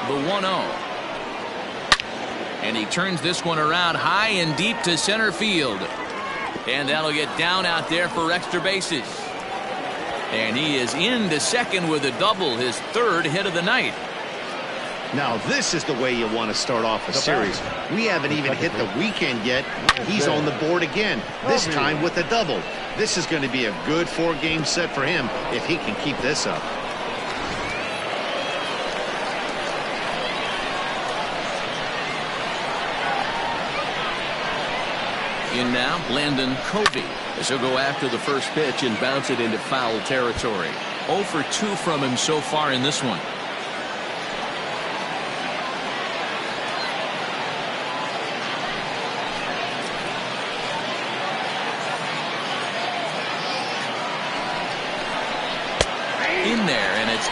The 1-0. And he turns this one around high and deep to center field. And that'll get down out there for extra bases. And he is into second with a double, his 3rd hit of the night. Now this is the way you want to start off a series. We haven't even hit the weekend yet. He's on the board again, this time with a double. This is going to be a good 4-game set for him if he can keep this up. In now, Landon Covey, as he'll go after the first pitch and bounce it into foul territory. 0 for 2 from him so far in this one.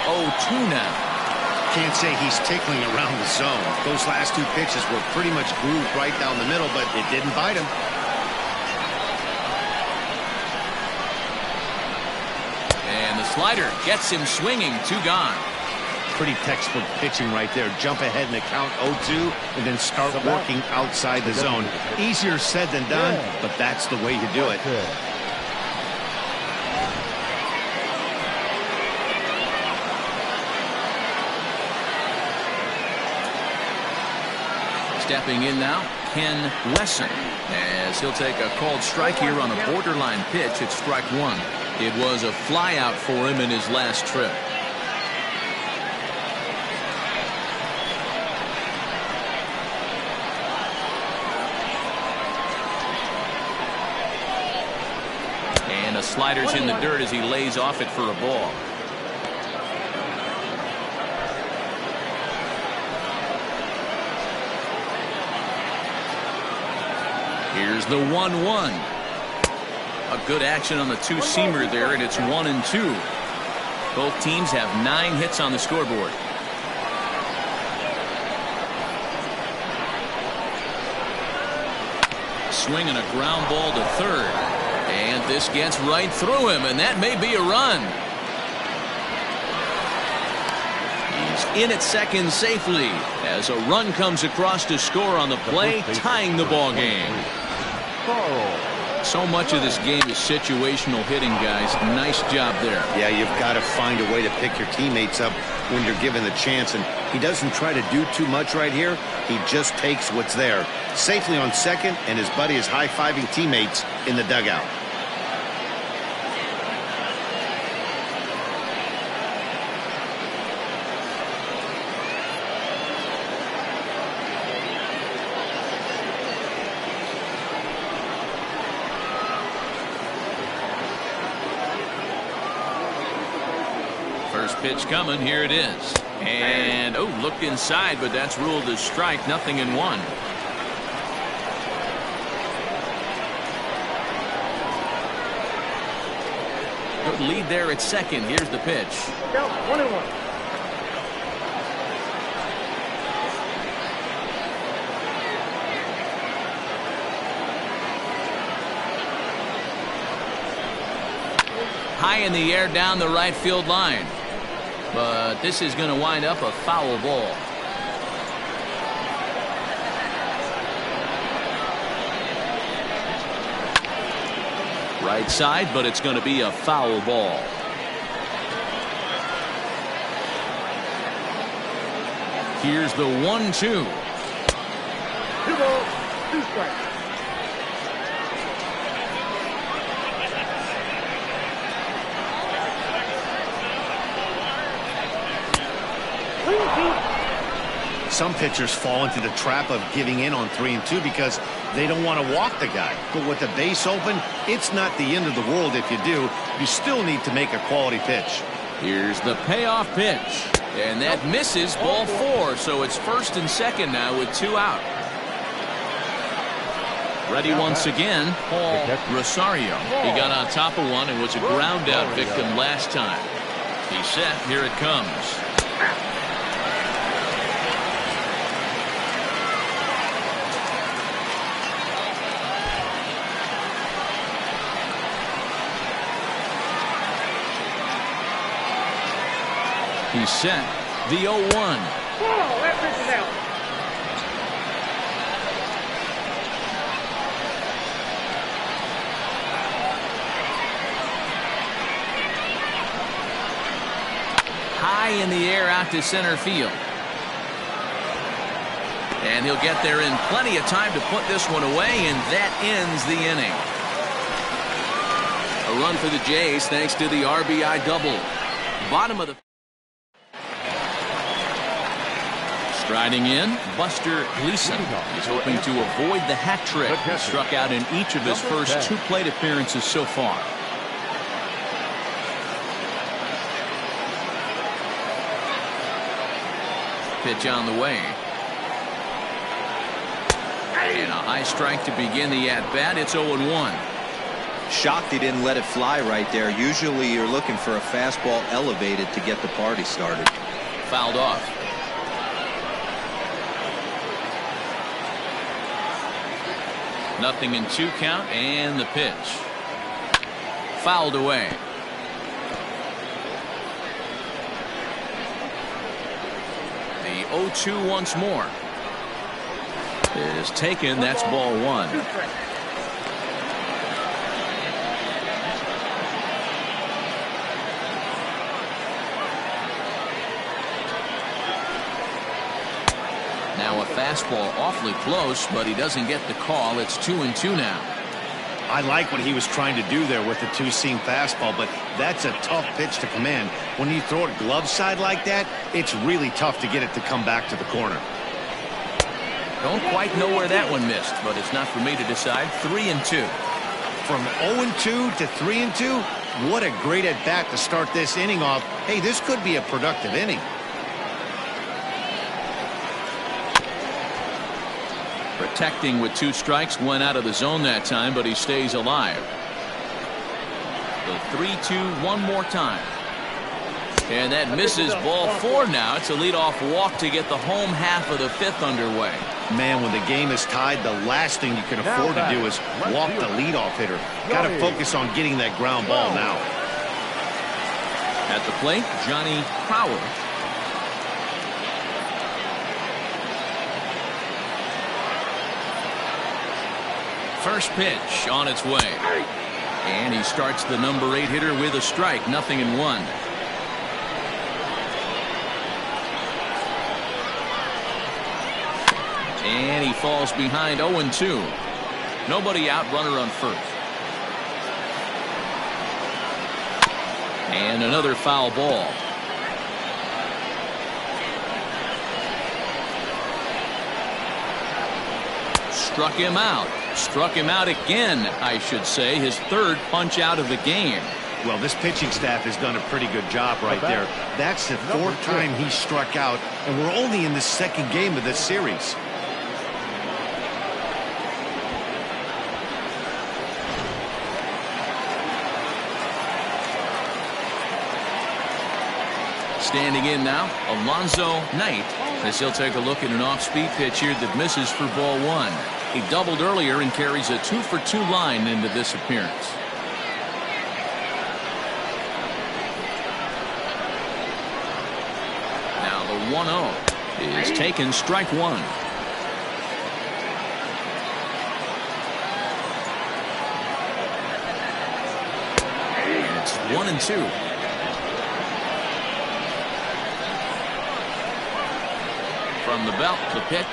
0-2 now. Can't say he's tickling around the zone. Those last two pitches were pretty much grooved right down the middle, but it didn't bite him. And the slider gets him swinging. 2 gone. Pretty textbook pitching right there. Jump ahead in the count 0-2 and then start working outside the zone. Easier said than done, but that's the way you do it. Stepping in now, Ken Wesson, as he'll take a called strike here on a borderline pitch at strike 1. It was a flyout for him in his last trip. And a slider's in the dirt as he lays off it for a ball. Here's the 1-1. A good action on the two-seamer there, and it's 1-2. Both teams have 9 hits on the scoreboard. Swing and a ground ball to third. And this gets right through him, and that may be a run. He's in at second safely as a run comes across to score on the play, tying the ball game. So much of this game is situational hitting, guys. Nice job there. Yeah, you've got to find a way to pick your teammates up when you're given the chance, and he doesn't try to do too much right here. He just takes what's there. Safely on second, and his buddy is high-fiving teammates in the dugout. First pitch coming. Here it is. And, oh, looked inside, but that's ruled as strike. 0-1. Good lead there at second. Here's the pitch. Go, 1-1. High in the air down the right field line. But this is going to wind up a foul ball. Right side, but it's going to be a foul ball. Here's the 1-2. 2 balls, 2 strikes. Some pitchers fall into the trap of giving in on 3 and 2 because they don't want to walk the guy. But with the base open, it's not the end of the world if you do. You still need to make a quality pitch. Here's the payoff pitch. And that misses, ball 4. So it's first and second now with 2 out. Ready once again, Paul Rosario. He got on top of one and was a ground out victim last time. He's set. Here it comes. He's set. The 0-1. That pitch is out. High in the air out to center field. And he'll get there in plenty of time to put this one away, and that ends the inning. A run for the Jays thanks to the RBI double. Bottom of the striding in, Buster Gleason. He's hoping to avoid the hat trick. He struck out in each of his first 2 plate appearances so far. Pitch on the way. And a high strike to begin the at-bat. It's 0-1. Shocked he didn't let it fly right there. Usually you're looking for a fastball elevated to get the party started. Fouled off. Nothing in 2 count, and the pitch. Fouled away. The 0-2 once more. Is taken. That's ball 1. Now a fastball awfully close, but he doesn't get the call. It's 2-2 now. I like what he was trying to do there with the 2-seam fastball, but that's a tough pitch to command. When you throw it glove side like that, it's really tough to get it to come back to the corner. Don't quite know where that one missed, but it's not for me to decide. 3-2. From 0-2 to 3-2, what a great at-bat to start this inning off. Hey, this could be a productive inning. Protecting with 2 strikes, went out of the zone that time, but he stays alive. The 3-2 one more time. And that misses. Ball 4 now. It's a leadoff walk to get the home half of the 5th underway. Man, when the game is tied, the last thing you can afford to do is walk the leadoff hitter. Got to focus on getting that ground ball now. At the plate, Johnny Power. First pitch on its way. And he starts the number 8 hitter with a strike. 0-1. And he falls behind. 0-2. Nobody out, runner on first. And another foul ball. Struck him out. Struck him out again, I should say. His 3rd punch out of the game. Well, this pitching staff has done a pretty good job right there. That's the 4th time he struck out, and we're only in the 2nd game of this series. Standing in now, Alonzo Knight, as he'll take a look at an off-speed pitch here that misses for ball 1. He doubled earlier and carries a 2-for-2 line into this appearance. Now the 1-0 is taken. Strike 1. And it's 1-2. From the belt, the pitch.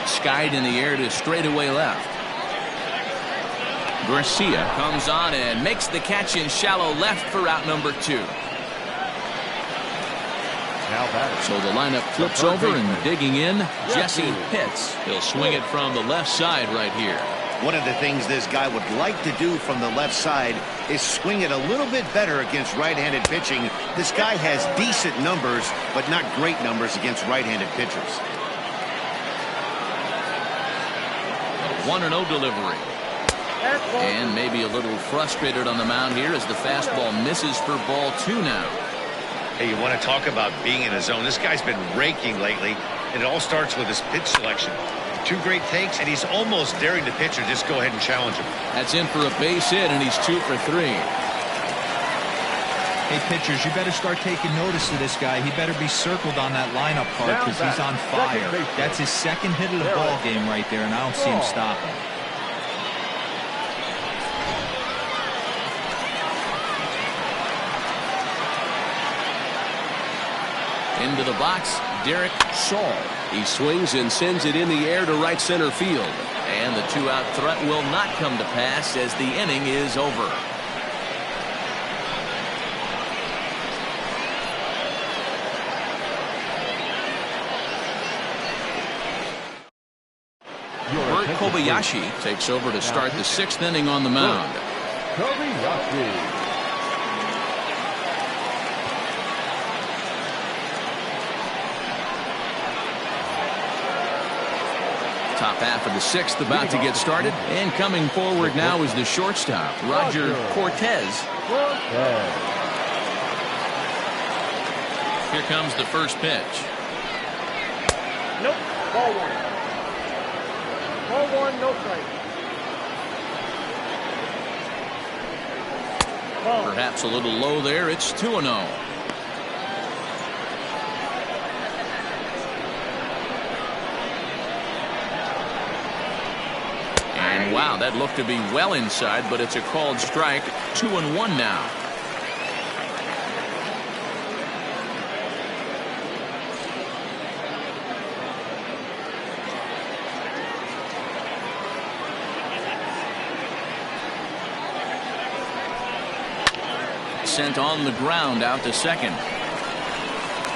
Skied in the air to straightaway left. Garcia comes on and makes the catch in shallow left for out number 2. So the lineup flips over and digging in, Jesse Pitts. He'll swing it from the left side right here. One of the things this guy would like to do from the left side is swing it a little bit better against right-handed pitching. This guy has decent numbers, but not great numbers against right-handed pitchers. 1-0 delivery. And maybe a little frustrated on the mound here as the fastball misses for ball 2 now. Hey, you want to talk about being in a zone? This guy's been raking lately, and it all starts with his pitch selection. 2 great takes, and he's almost daring the pitcher just go ahead and challenge him. That's in for a base hit, and he's 2 for 3. Hey, pitchers, you better start taking notice of this guy. He better be circled on that lineup card because he's on fire. That's his 2nd hit of the ball game right there, and I don't see him stopping. Into the box, Derek Saul. He swings and sends it in the air to right center field. And the 2-out threat will not come to pass as the inning is over. Bert Kobayashi takes over to start the 6th inning on the mound. Top half of the sixth about to get started. And coming forward now is the shortstop, Roger Cortez. Here comes the first pitch. Nope. Ball one. Ball one, no strike. Ball. Perhaps a little low there. It's 2-0. And wow, that looked to be well inside, but it's a called strike. 2-1 now. Sent on the ground out to second.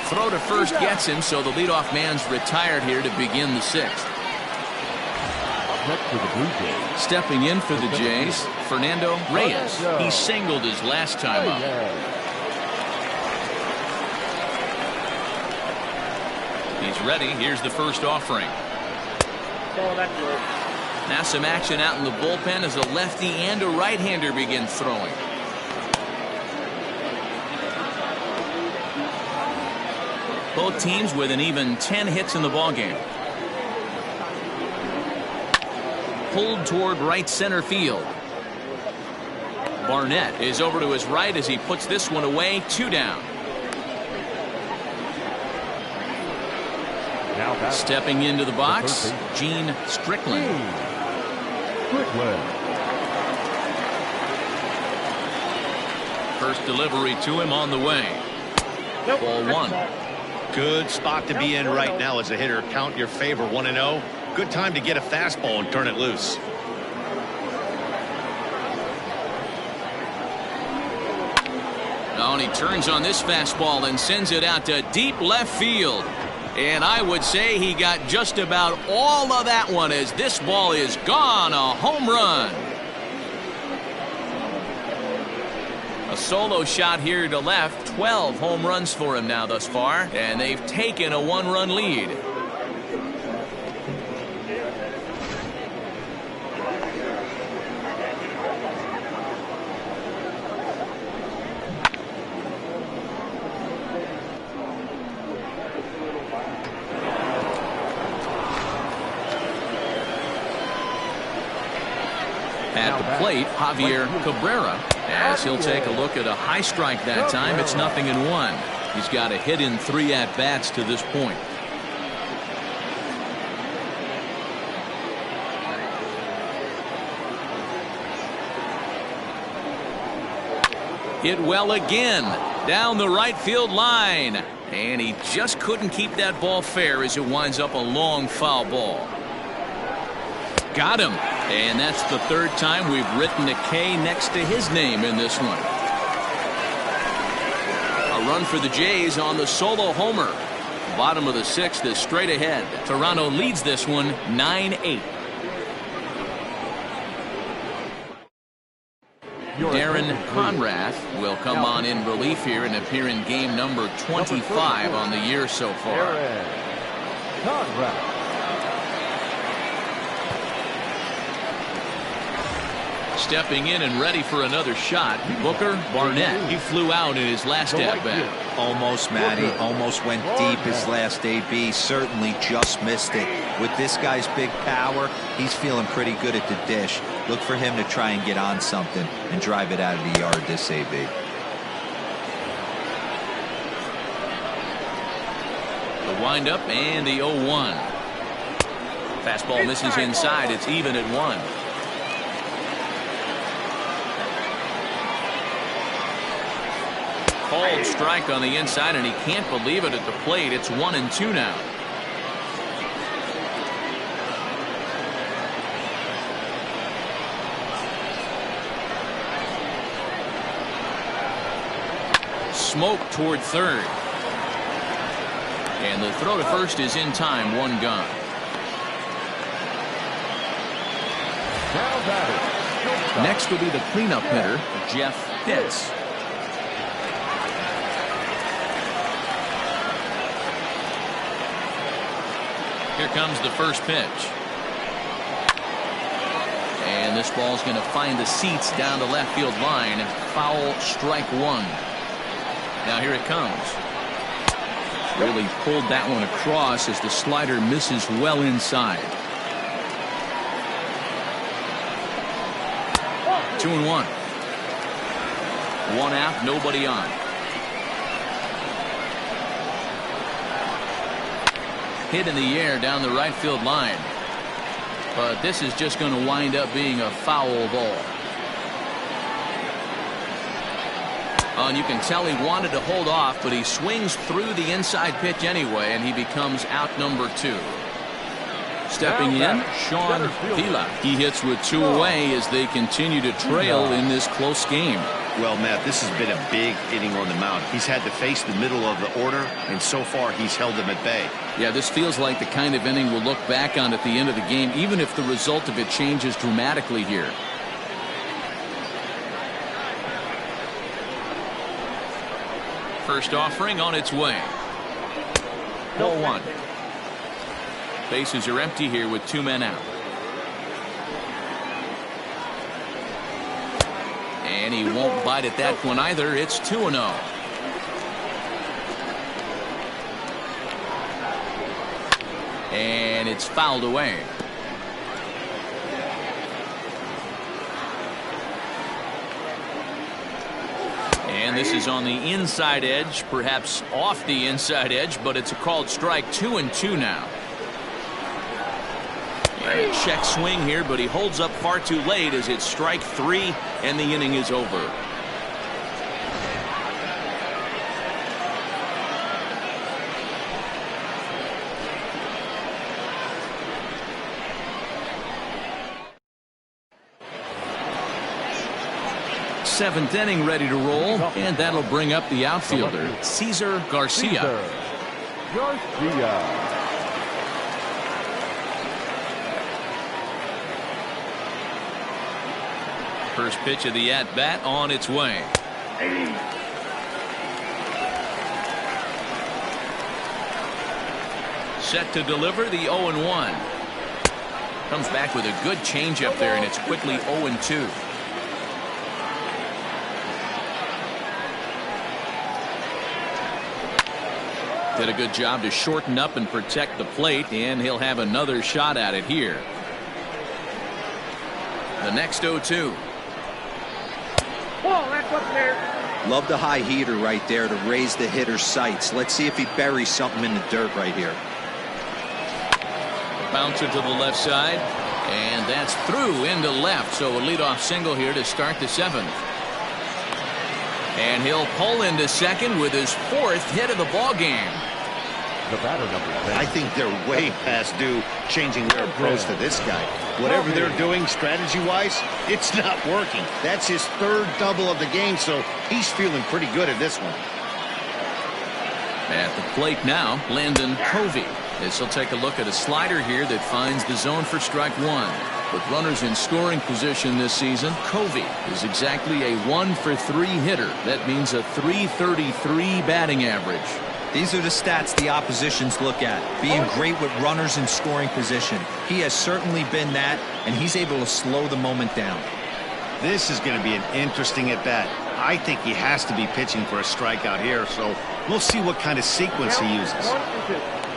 Throw to first gets him, so the leadoff man's retired here to begin the sixth. Stepping in for the Jays, Fernando Reyes. He singled his last time up. He's ready. Here's the first offering. Now some action out in the bullpen as a lefty and a right-hander begin throwing. Both teams with an even 10 hits in the ballgame. Pulled toward right center field. Barnett is over to his right as he puts this one away. 2 down. Stepping into the box, Gene Strickland. First delivery to him on the way. Ball one. Good spot to be in right now as a hitter. Count your favor. 1-0. Good time to get a fastball and turn it loose. Oh, and he turns on this fastball and sends it out to deep left field. And I would say he got just about all of that one as this ball is gone. A home run. A solo shot here to left. 12 home runs for him now thus far, and they've taken a 1-run lead. At the plate, Javier Cabrera, as he'll take a look at a high strike that time. It's 0-1. He's got a hit in 3 at-bats to this point. Hit well again down the right field line, and he just couldn't keep that ball fair as it winds up a long foul ball. Got him. And that's the 3rd time we've written a K next to his name in this one. A run for the Jays on the solo homer. Bottom of the 6th is straight ahead. Toronto leads this one 9-8. Darren Conrath will come on in relief here and appear in game number 25 on the year so far. Stepping in and ready for another shot, Booker Barnett. He flew out in his last at-bat. Almost, Matty. Almost went deep his last AB. Certainly just missed it. With this guy's big power, he's feeling pretty good at the dish. Look for him to try and get on something and drive it out of the yard this AB. The windup and the 0-1. Fastball misses inside. It's even at 1. Called strike on the inside, and he can't believe it at the plate. It's 1-2 now. Smoke toward third. And the throw to first is in time. 1 gone. Next will be the cleanup hitter, Jeff Pitts. Here comes the first pitch. And this ball's going to find the seats down the left field line. Foul, strike one. Now here it comes. Really pulled that one across as the slider misses well inside. 2-1. One out, nobody on. Hit in the air down the right field line. But this is just going to wind up being a foul ball. And you can tell he wanted to hold off, but he swings through the inside pitch anyway, and he becomes out number 2. Stepping in, Sean Vila. He hits with 2 away as they continue to trail in this close game. Well, Matt, this has been a big inning on the mound. He's had to face the middle of the order, and so far he's held them at bay. Yeah, this feels like the kind of inning we'll look back on at the end of the game, even if the result of it changes dramatically here. First offering on its way. Ball 1. Bases are empty here with 2 men out. And he won't bite at that one either. It's 2-0. And it's fouled away. And this is on the inside edge, perhaps off the inside edge, but it's a called strike. 2-2 now. And a check swing here, but he holds up far too late as it's strike 3 and the inning is over. Seventh inning ready to roll, and that'll bring up the outfielder, Cesar Garcia. First pitch of the at-bat on its way. Set to deliver the 0-1. Comes back with a good changeup there, and it's quickly 0-2. Did a good job to shorten up and protect the plate, and he'll have another shot at it here. The next 0-2. Whoa, that's up there. Love the high heater right there to raise the hitter's sights. Let's see if he buries something in the dirt right here. Bouncer to the left side, and that's through into left. So a leadoff single here to start the 7th. And he'll pull into second with his 4th hit of the ball game. The batter, number 10. I think they're way past due changing their approach to this guy. Whatever they're doing strategy-wise, it's not working. That's his 3rd double of the game, so he's feeling pretty good at this one. At the plate now, Landon Covey. This will take a look at a slider here that finds the zone for strike 1. With runners in scoring position this season, Covey is exactly a 1-for-3 hitter. That means a .333 batting average. These are the stats the oppositions look at. Being great with runners in scoring position. He has certainly been that, and he's able to slow the moment down. This is going to be an interesting at-bat. I think he has to be pitching for a strikeout here, so we'll see what kind of sequence he uses.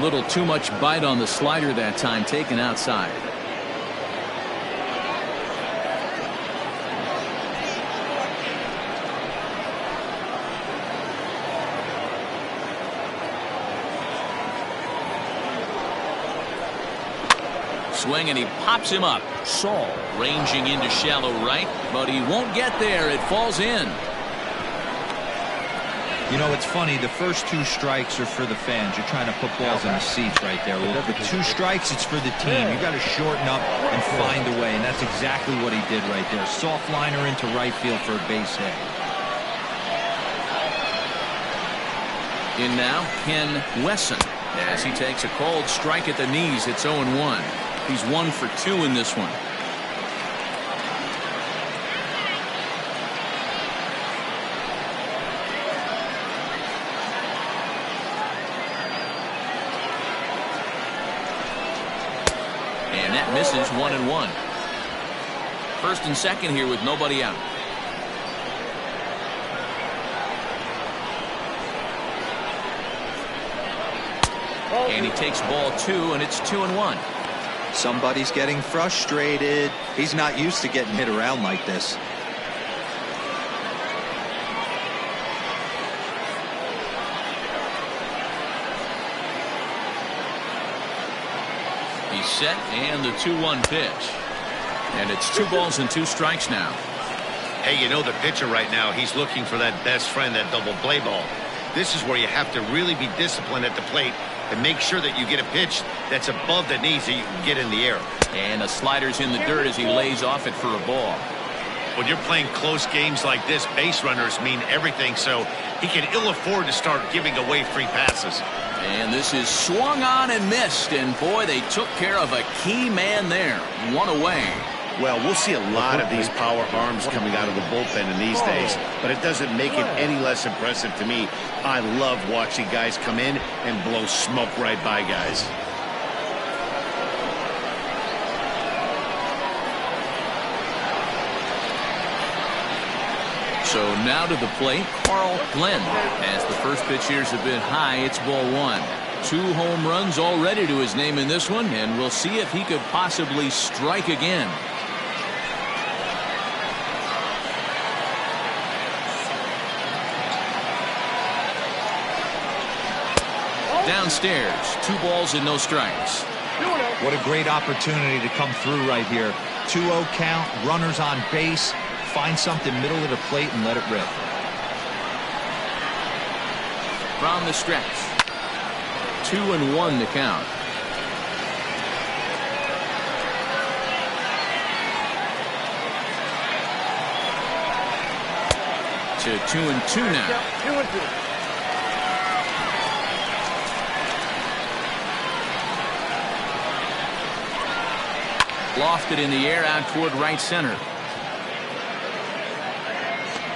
Little too much bite on the slider that time, taken outside. Swing, and he pops him up. Saul ranging into shallow right, but he won't get there. It falls in. You know, it's funny. The first 2 strikes are for the fans. You're trying to put balls in the seats right there. Well, with 2 strikes, it's for the team. You got to shorten up and find a way, and that's exactly what he did right there. Soft liner into right field for a base hit. In now, Ken Wesson, as he takes a cold strike at the knees. It's 0-1. He's 1 for 2 in this one. And that misses 1-1. First and second here with nobody out. And he takes ball 2, and it's 2-1. Somebody's getting frustrated. He's not used to getting hit around like this. He's set, and the 2-1 pitch. And it's 2 balls and 2 strikes now. Hey, you know the pitcher right now, he's looking for that best friend, that double play ball. This is where you have to really be disciplined at the plate and make sure that you get a pitch that's above the knees that you can get in the air. And a slider's in the dirt as he lays off it for a ball. When you're playing close games like this, base runners mean everything, so he can ill afford to start giving away free passes. And this is swung on and missed, and boy, they took care of a key man there. 1 away. Well, we'll see a lot of these power arms coming out of the bullpen in these days, but it doesn't make it any less impressive to me. I love watching guys come in and blow smoke right by guys. So now to the plate, Carl Glenn. As the first pitch here's a bit high, it's ball 1. 2 home runs already to his name in this one, and we'll see if he could possibly strike again. Downstairs, 2 balls and no strikes. What a great opportunity to come through right here. 2-0 count, runners on base. Find something middle of the plate and let it rip. From the stretch. 2-1 to count. To 2-2 now. 2-2. Lofted in the air out toward right center.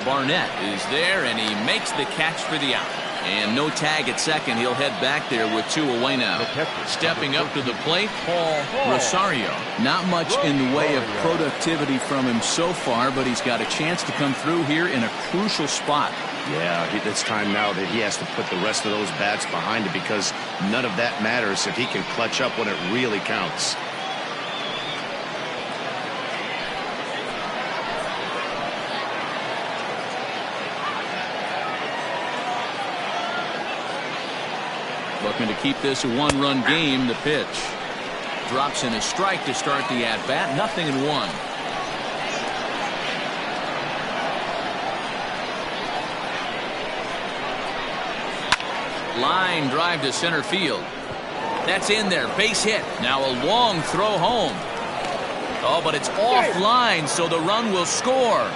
Barnett is there, and he makes the catch for the out. And no tag at second. He'll head back there with 2 away now. Stepping up to the plate, Paul Rosario. Not much in the way of productivity from him so far, but he's got a chance to come through here in a crucial spot. Yeah, it's time now that he has to put the rest of those bats behind it, because none of that matters if he can clutch up when it really counts. Looking to keep this a 1-run game. The pitch drops in a strike to start the at-bat. 0-1. Line drive to center field. That's in there. Base hit. Now a long throw home. Oh, but it's offline, so the run will score.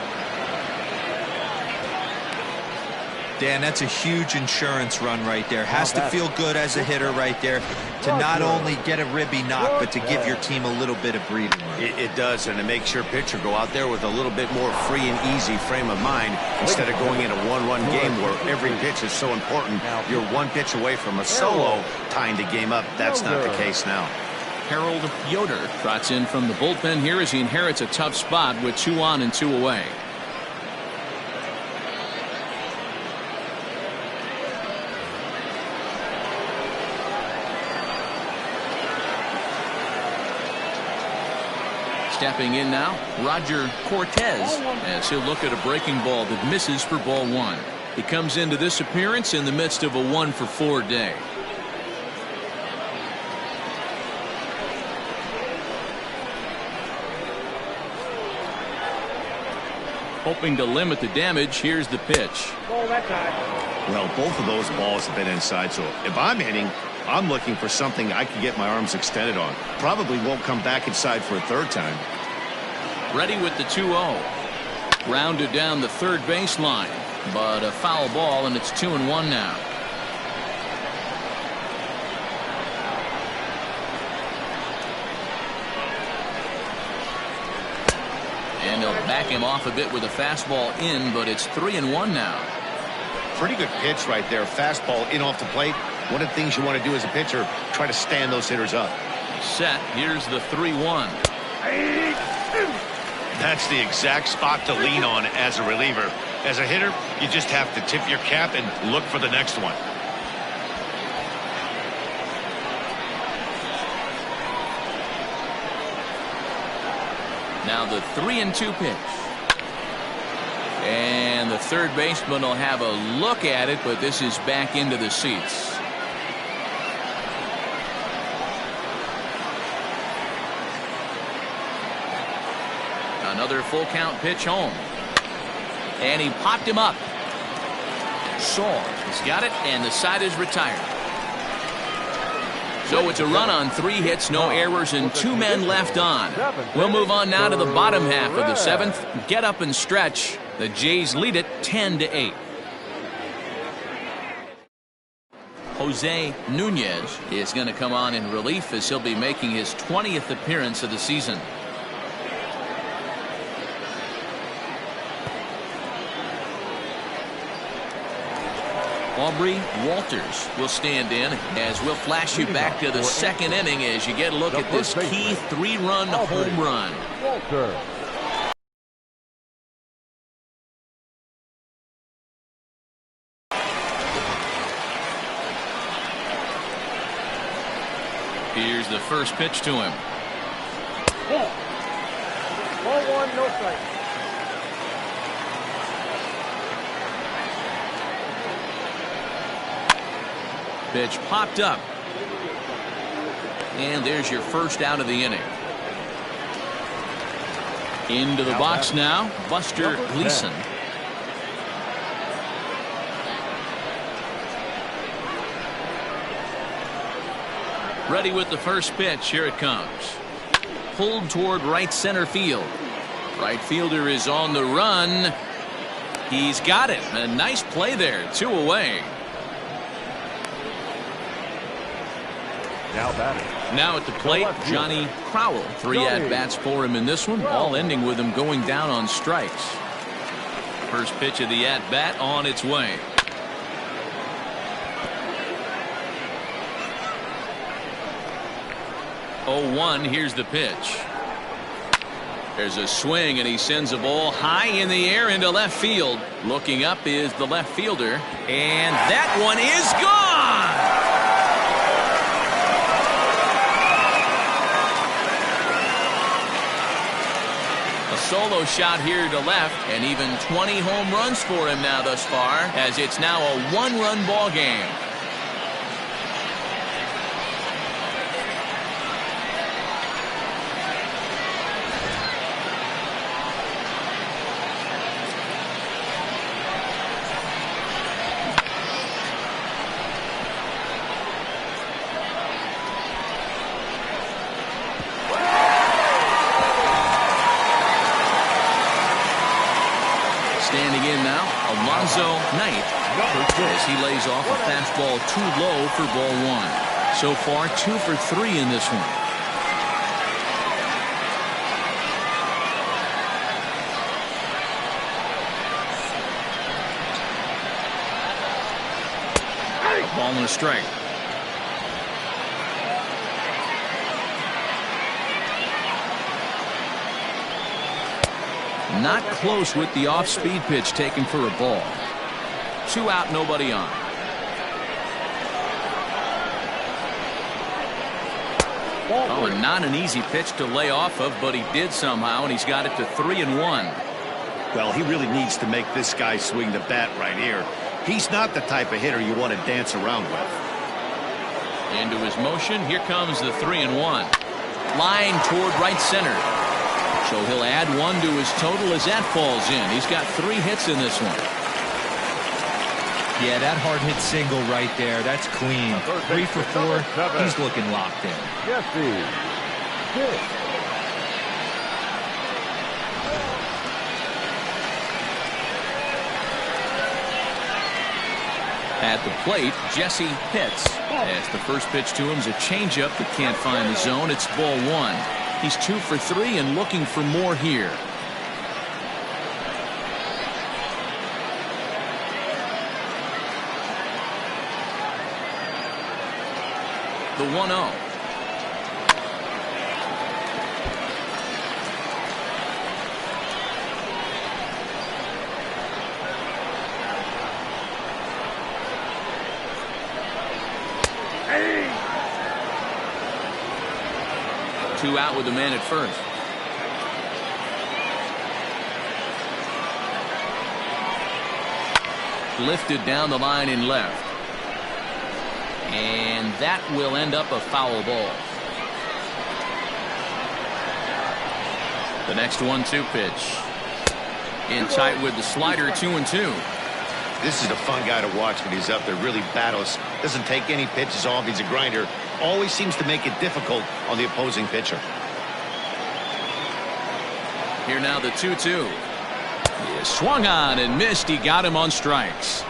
Dan, that's a huge insurance run right there. Has to feel good as a hitter right there to not only get a ribby knock, but to give your team a little bit of breathing room. It does, and it makes your pitcher go out there with a little bit more free and easy frame of mind instead of going in a 1-run game where every pitch is so important. You're 1 pitch away from a solo tying the game up. That's not the case now. Harold Yoder trots in from the bullpen here as he inherits a tough spot with 2 on and 2 away. Stepping in now, Roger Cortez, as he'll look at a breaking ball that misses for ball 1. He comes into this appearance in the midst of a 1-for-4 day. Hoping to limit the damage, here's the pitch. Well, both of those balls have been inside, so if I'm hitting, I'm looking for something I can get my arms extended on. Probably won't come back inside for a 3rd time. Ready with the 2-0. Rounded down the third baseline, but a foul ball, and it's 2-1 now. And they'll back him off a bit with a fastball in, but it's 3-1 now. Pretty good pitch right there. Fastball in off the plate. One of the things you want to do as a pitcher, try to stand those hitters up. Set. Here's the 3-1. That's the exact spot to lean on as a reliever. As a hitter, you just have to tip your cap and look for the next one. Now the 3-2 pitch. And the third baseman will have a look at it, but this is back into the seats. Another full count pitch home. And he popped him up. Shaw has got it, and the side is retired. So it's a run on 3 hits, no errors, and 2 men left on. We'll move on now to the bottom half of the 7th. Get up and stretch. The Jays lead it 10-8. Jose Nunez is going to come on in relief as he'll be making his 20th appearance of the season. Aubrey Walters will stand in as we'll flash you back to the 2nd inning as you get a look at this key 3-run home run. Walter. Here's the first pitch to him. Ball 1, no strike. Pitch popped up. And there's your first out of the inning. Into the box now, Buster Gleason. Ready with the first pitch. Here it comes. Pulled toward right center field. Right fielder is on the run. He's got it. A nice play there. 2 away. Now at the plate, Johnny Crowell. 3 at-bats for him in this one, all ending with him going down on strikes. First pitch of the at-bat on its way. 0-1, here's the pitch. There's a swing, and he sends a ball high in the air into left field. Looking up is the left fielder, and that one is gone! A solo shot here to left, and even 20 home runs for him now thus far, as it's now a 1-run ball game. Standing in now, Alonzo Knight, as he lays off a fastball too low for ball 1. So far 2 for 3 in this one. A ball and a strike. Not close with the off-speed pitch taken for a ball. 2 out, nobody on. Oh, and not an easy pitch to lay off of, but he did somehow, and he's got it to 3-1. Well, he really needs to make this guy swing the bat right here. He's not the type of hitter you want to dance around with. Into his motion, here comes the 3-1. Line toward right center. So he'll add 1 to his total as that falls in. He's got 3 hits in this one. Yeah, that hard hit single right there. That's clean. 3 for 4. He's looking locked in. At the plate, Jesse Pitts. As the first pitch to him is a changeup that can't find the zone. It's ball 1. He's 2 for 3 and looking for more here. The 1-0. 2 out with the man at first. Lifted down the line in left. And that will end up a foul ball. The next 1-2 pitch. In tight with the slider, 2-2. This is a fun guy to watch when he's up there. Really battles. Doesn't take any pitches off. He's a grinder. Always seems to make it difficult on the opposing pitcher. Here now the 2-2. He swung on and missed. He got him on strikes.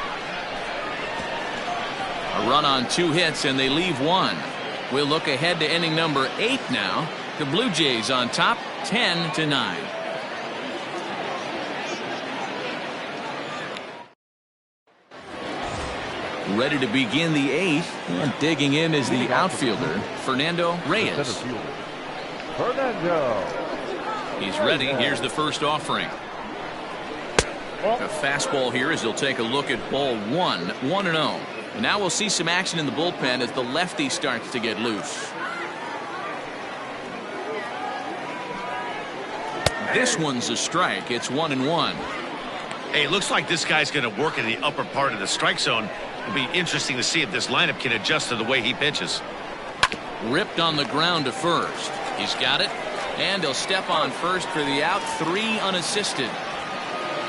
A run on 2 hits and they leave 1. We'll look ahead to inning number 8 now. The Blue Jays on top 10-9. Ready to begin the 8th, and digging in is the outfielder Fernando Reyes. Fernando. He's ready. Here's the first offering. A fastball here as he'll take a look at ball 1, 1-0. And now we'll see some action in the bullpen as the lefty starts to get loose. This one's a strike. It's 1-1. Hey, it looks like this guy's going to work in the upper part of the strike zone. It'll be interesting to see if this lineup can adjust to the way he pitches. Ripped on the ground to first. He's got it. And he'll step on first for the out. 3 unassisted.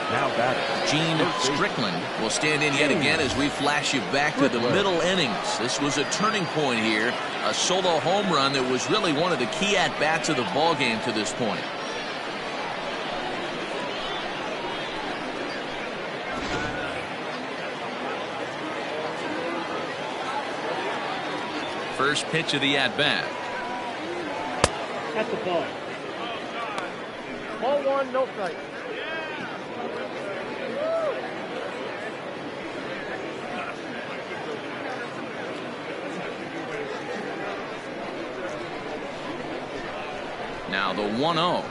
Now batting, Gene Strickland will stand in yet again as we flash you back to the middle innings. This was a turning point here. A solo home run that was really one of the key at-bats of the ballgame to this point. First pitch of the at-bat. That's the ball. Ball 1, no strike. Now the 1-0.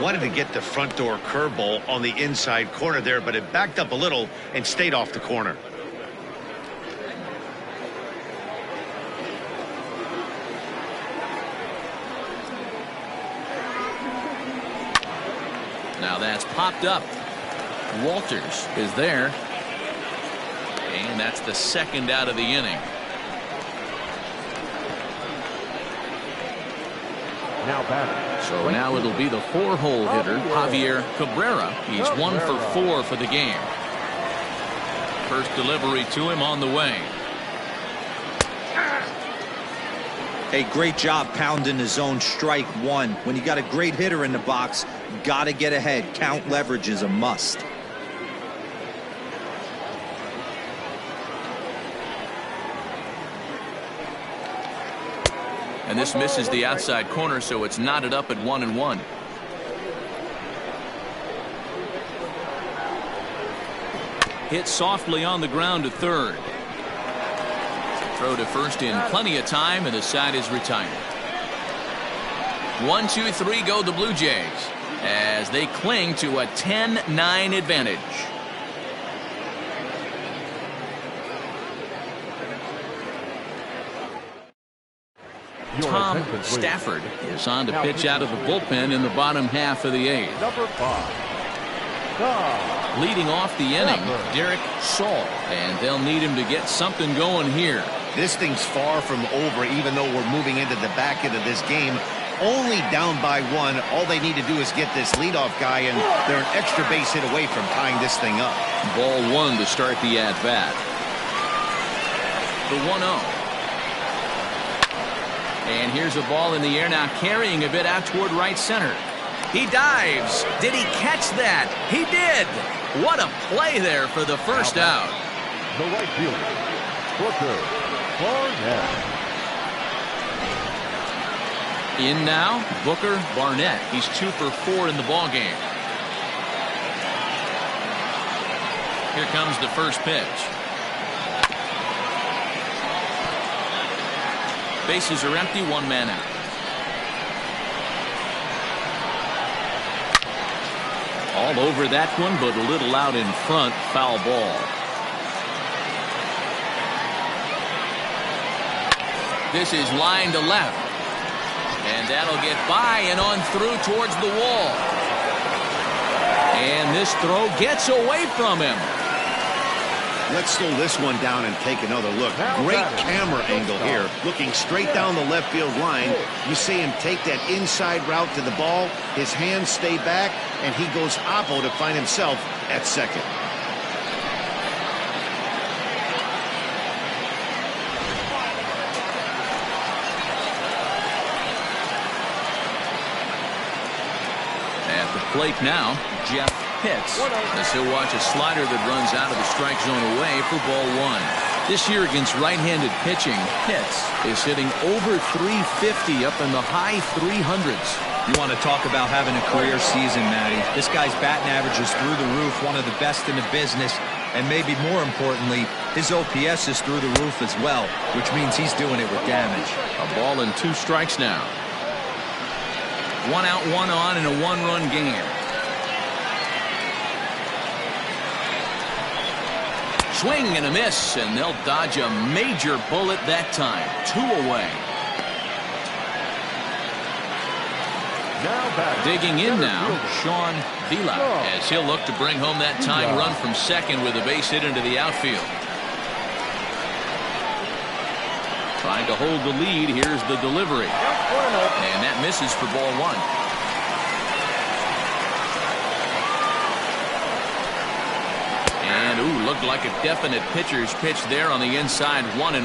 Wanted to get the front door curveball on the inside corner there, but it backed up a little and stayed off the corner. Now that's popped up. Walters is there. And that's the second out of the inning. now batting. So now it'll be the 4-hole hitter, Javier Cabrera. He's 1 for 4 for the game. First delivery to him on the way. Hey, great job pounding the zone strike 1. When you got a great hitter in the box, got to get ahead. Count leverage is a must. And this misses the outside corner, so it's knotted up at 1-1. Hit softly on the ground to third. Throw to first in plenty of time, and the side is retired. 1, 2, 3 go the Blue Jays as they cling to a 10-9 advantage. Tom Stafford is on to pitch out of the bullpen in the bottom half of the 8th. Number 5. Leading off the inning, Derek Saul, and they'll need him to get something going here. This thing's far from over, even though we're moving into the back end of this game. Only down by 1. All they need to do is get this leadoff guy, and they're an extra base hit away from tying this thing up. Ball 1 to start the at-bat. The 1-0. And here's a ball in the air now, carrying a bit out toward right center. He dives. Did he catch that? He did. What a play there for the first out. The right fielder, Booker Barnett. In now, Booker Barnett. He's 2 for 4 in the ballgame. Here comes the first pitch. Bases are empty, 1 man out. All over that one, but a little out in front. Foul ball. This is line to left. And that'll get by and on through towards the wall. And this throw gets away from him. Let's slow this one down and take another look. Great camera angle here. Looking straight down the left field line. You see him take that inside route to the ball. His hands stay back, and he goes oppo to find himself at second. At the plate now, Jeff Pitts, as he'll watch a slider that runs out of the strike zone away for ball one. This year against right-handed pitching, Pitts is hitting over 350 up in the high 300s. You want to talk about having a career season, Matty. This guy's batting average is through the roof, one of the best in the business, and maybe more importantly, his OPS is through the roof as well, which means he's doing it with damage. A ball and 2 strikes now. 1 out, 1 on in a 1-run game. Swing and a miss, and they'll dodge a major bullet that time. 2 away. Digging in now, Sean Vila, as he'll look to bring home that tying run from second with a base hit into the outfield. Trying to hold the lead. Here's the delivery. And that misses for ball 1. And, ooh, looked like a definite pitcher's pitch there on the inside, 1-1.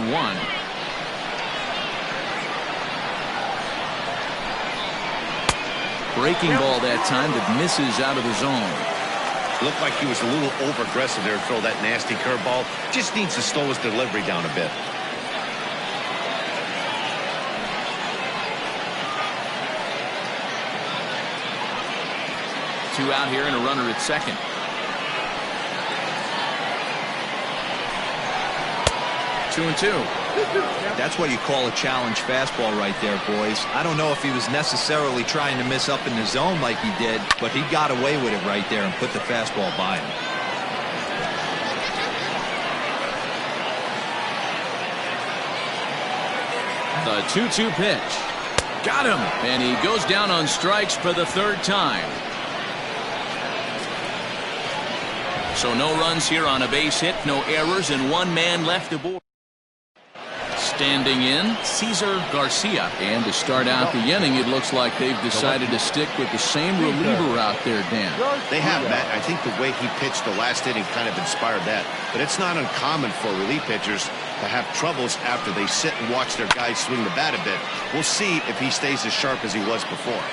Breaking ball that time that misses out of the zone. Looked like he was a little over-aggressive there to throw that nasty curveball. Just needs to slow his delivery down a bit. Two out here and a runner at second. Two and two. That's what you call a challenge fastball right there, boys. I don't know if he was necessarily trying to miss up in the zone like he did, but he got away with it right there and put the fastball by him. The 2-2 pitch. Got him. And he goes down on strikes for the 3rd time. So no runs here on a base hit, no errors, and 1 man left aboard. Standing in, Cesar Garcia. And to start out the inning, it looks like they've decided to stick with the same reliever out there, Dan. They have, Matt. I think the way he pitched the last inning kind of inspired that. But it's not uncommon for relief pitchers to have troubles after they sit and watch their guys swing the bat a bit. We'll see if he stays as sharp as he was before.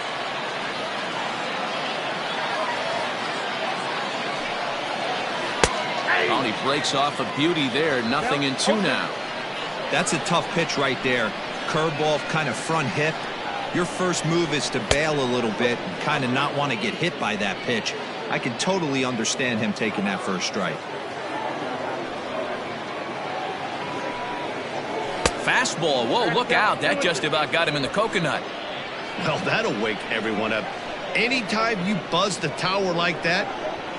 Oh, he breaks off a beauty there. 0-2 now. That's a tough pitch right there. Curveball, kind of front hip. Your first move is to bail a little bit and kind of not want to get hit by that pitch. I can totally understand him taking that first strike. Fastball. Whoa, look out. That just about got him in the coconut. Well, that'll wake everyone up. Anytime you buzz the tower like that,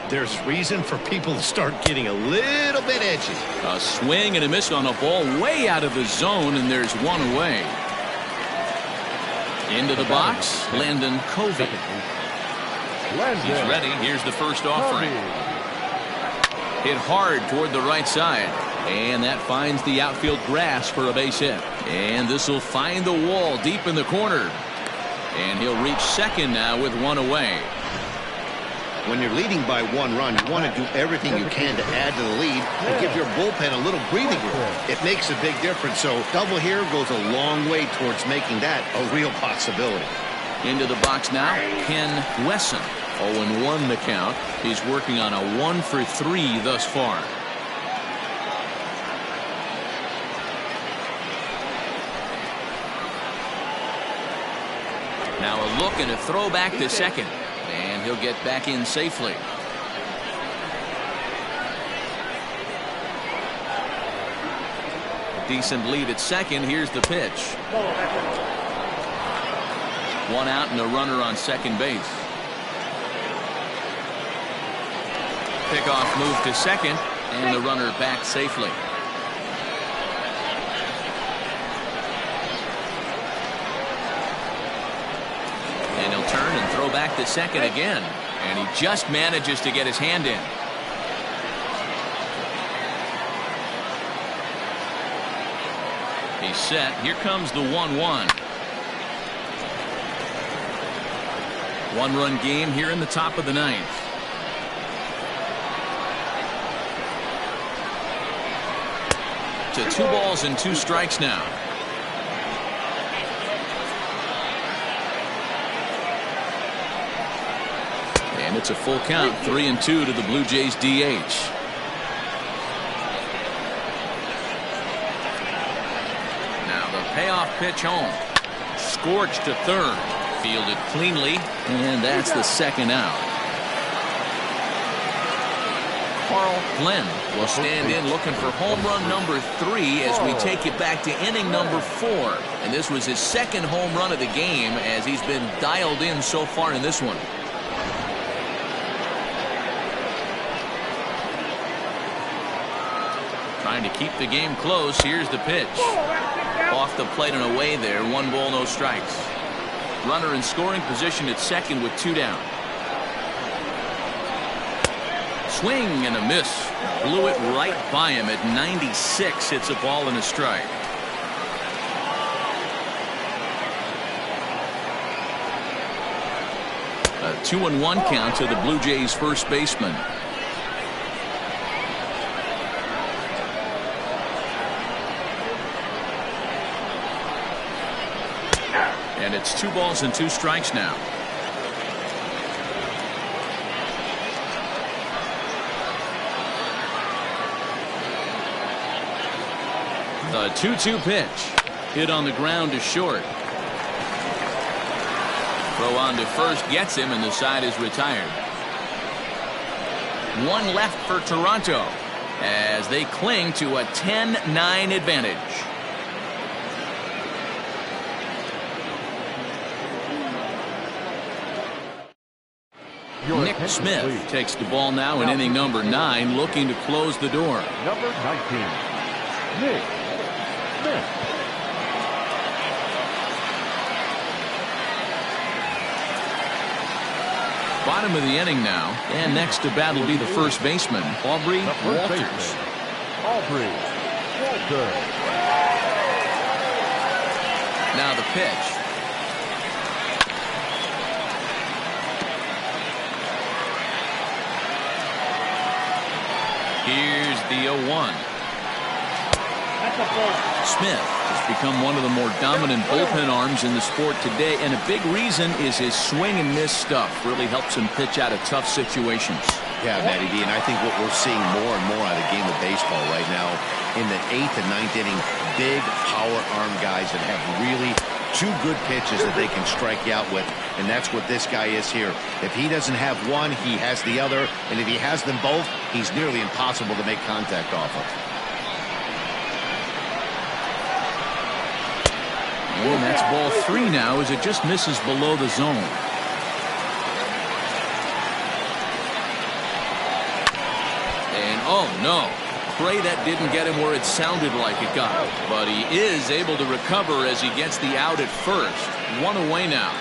there's reason for people to start getting a little bit edgy. A swing and a miss on a ball way out of the zone, and there's 1 away. Into the box, Landon Covey. He's ready. Here's the first offering. Hit hard toward the right side. And that finds the outfield grass for a base hit. And this will find the wall deep in the corner. And he'll reach second now with 1 away. When you're leading by 1 run, you want to do everything you can to add to the lead and give your bullpen a little breathing room. It makes a big difference, so double here goes a long way towards making that a real possibility. Into the box now, Ken Wesson. 0-1 the count. He's working on a 1 for 3 thus far. Now a look and a throw back to second. And he'll get back in safely. A decent lead at second. Here's the pitch. 1 out and a runner on second base. Pickoff move to second, and the runner back safely. back to second again, and he just manages to get his hand in. He's set. Here comes the 1-1. One-run game here in the top of the ninth. To 2 balls and 2 strikes now. And it's a full count, 3-2 to the Blue Jays DH. Now the payoff pitch home. Scorched to third. Fielded cleanly, and that's the second out. Carl Glenn will stand in looking for home run number 3 as we take it back to inning number 4. And this was his second home run of the game as he's been dialed in so far in this one. Trying to keep the game close. Here's the pitch. Off the plate and away there. 1 ball, no strikes. Runner in scoring position at second with 2 down. Swing and a miss. Blew it right by him at 96. It's a ball and a strike. A 2-1 count to the Blue Jays first baseman. And it's 2 balls and 2 strikes now. The 2-2 pitch. Hit on the ground to short. Throw on to first gets him, and the side is retired. 1 left for Toronto as they cling to a 10-9 advantage. Nick Smith takes the ball now in inning number 9, looking to close the door. Number 19, Nick Smith. Bottom of the inning now, and next to bat will be the first baseman, Aubrey Walters. Aubrey Walters. Now the pitch. Here's the 0-1. Smith has become one of the more dominant bullpen arms in the sport today, and a big reason is his swing and miss stuff. Really helps him pitch out of tough situations. Yeah, Matty D, and I think what we're seeing more and more out of the game of baseball right now in the 8th and 9th inning, big power arm guys that have really 2 good pitches that they can strike you out with, and that's what this guy is here. If he doesn't have one, he has the other, and if he has them both, he's nearly impossible to make contact off of. And that's ball 3 now as it just misses below the zone. And oh no, pray that didn't get him where it sounded like it got. But he is able to recover as he gets the out at first. 1 away now.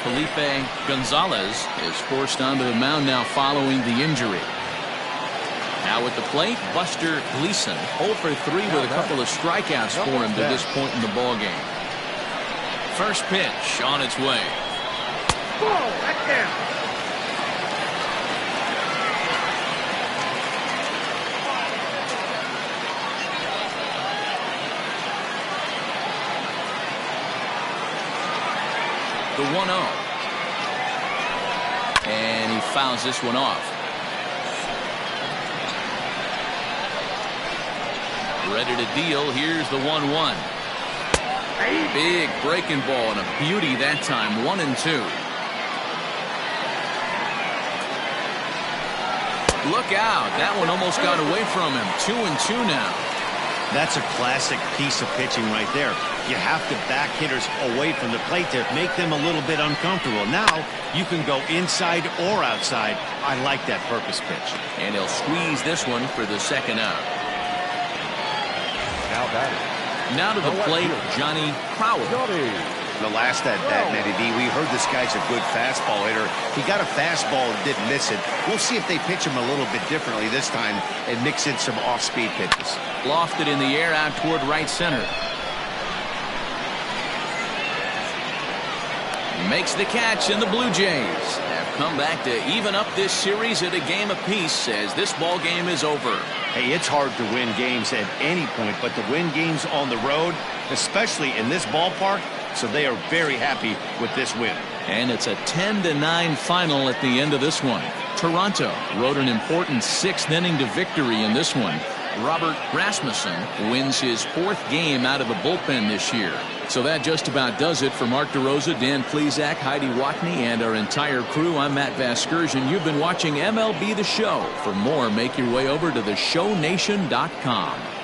Felipe Gonzalez is forced onto the mound now following the injury. Now at the plate, Buster Gleason, 0 for 3 with a couple of strikeouts for him to this point in the ballgame. First pitch on its way. Ball, that's down. The 1-0. And he fouls this one off. Ready to deal. Here's the 1-1. Big breaking ball and a beauty that time. 1-2. Look out. That one almost got away from him. 2-2 now. That's a classic piece of pitching right there. You have to back hitters away from the plate to make them a little bit uncomfortable. Now you can go inside or outside. I like that purpose pitch. And he'll squeeze this one for the second out. Now batting. Now to the plate, Johnny Crowell. The last at bat, Matty D, we heard this guy's a good fastball hitter. He got a fastball and didn't miss it. We'll see if they pitch him a little bit differently this time and mix in some off-speed pitches. Lofted in the air out toward right center. Makes the catch, and the Blue Jays have come back to even up this series at a game apiece as this ball game is over. Hey, it's hard to win games at any point, but to win games on the road, especially in this ballpark, so they are very happy with this win. And it's a 10-9 final at the end of this one. Toronto rode an important 6th inning to victory in this one. Robert Rasmussen wins his 4th game out of the bullpen this year. So that just about does it for Mark DeRosa, Dan Plesac, Heidi Watney, and our entire crew. I'm Matt Vasgersian. You've been watching MLB The Show. For more, make your way over to theshownation.com.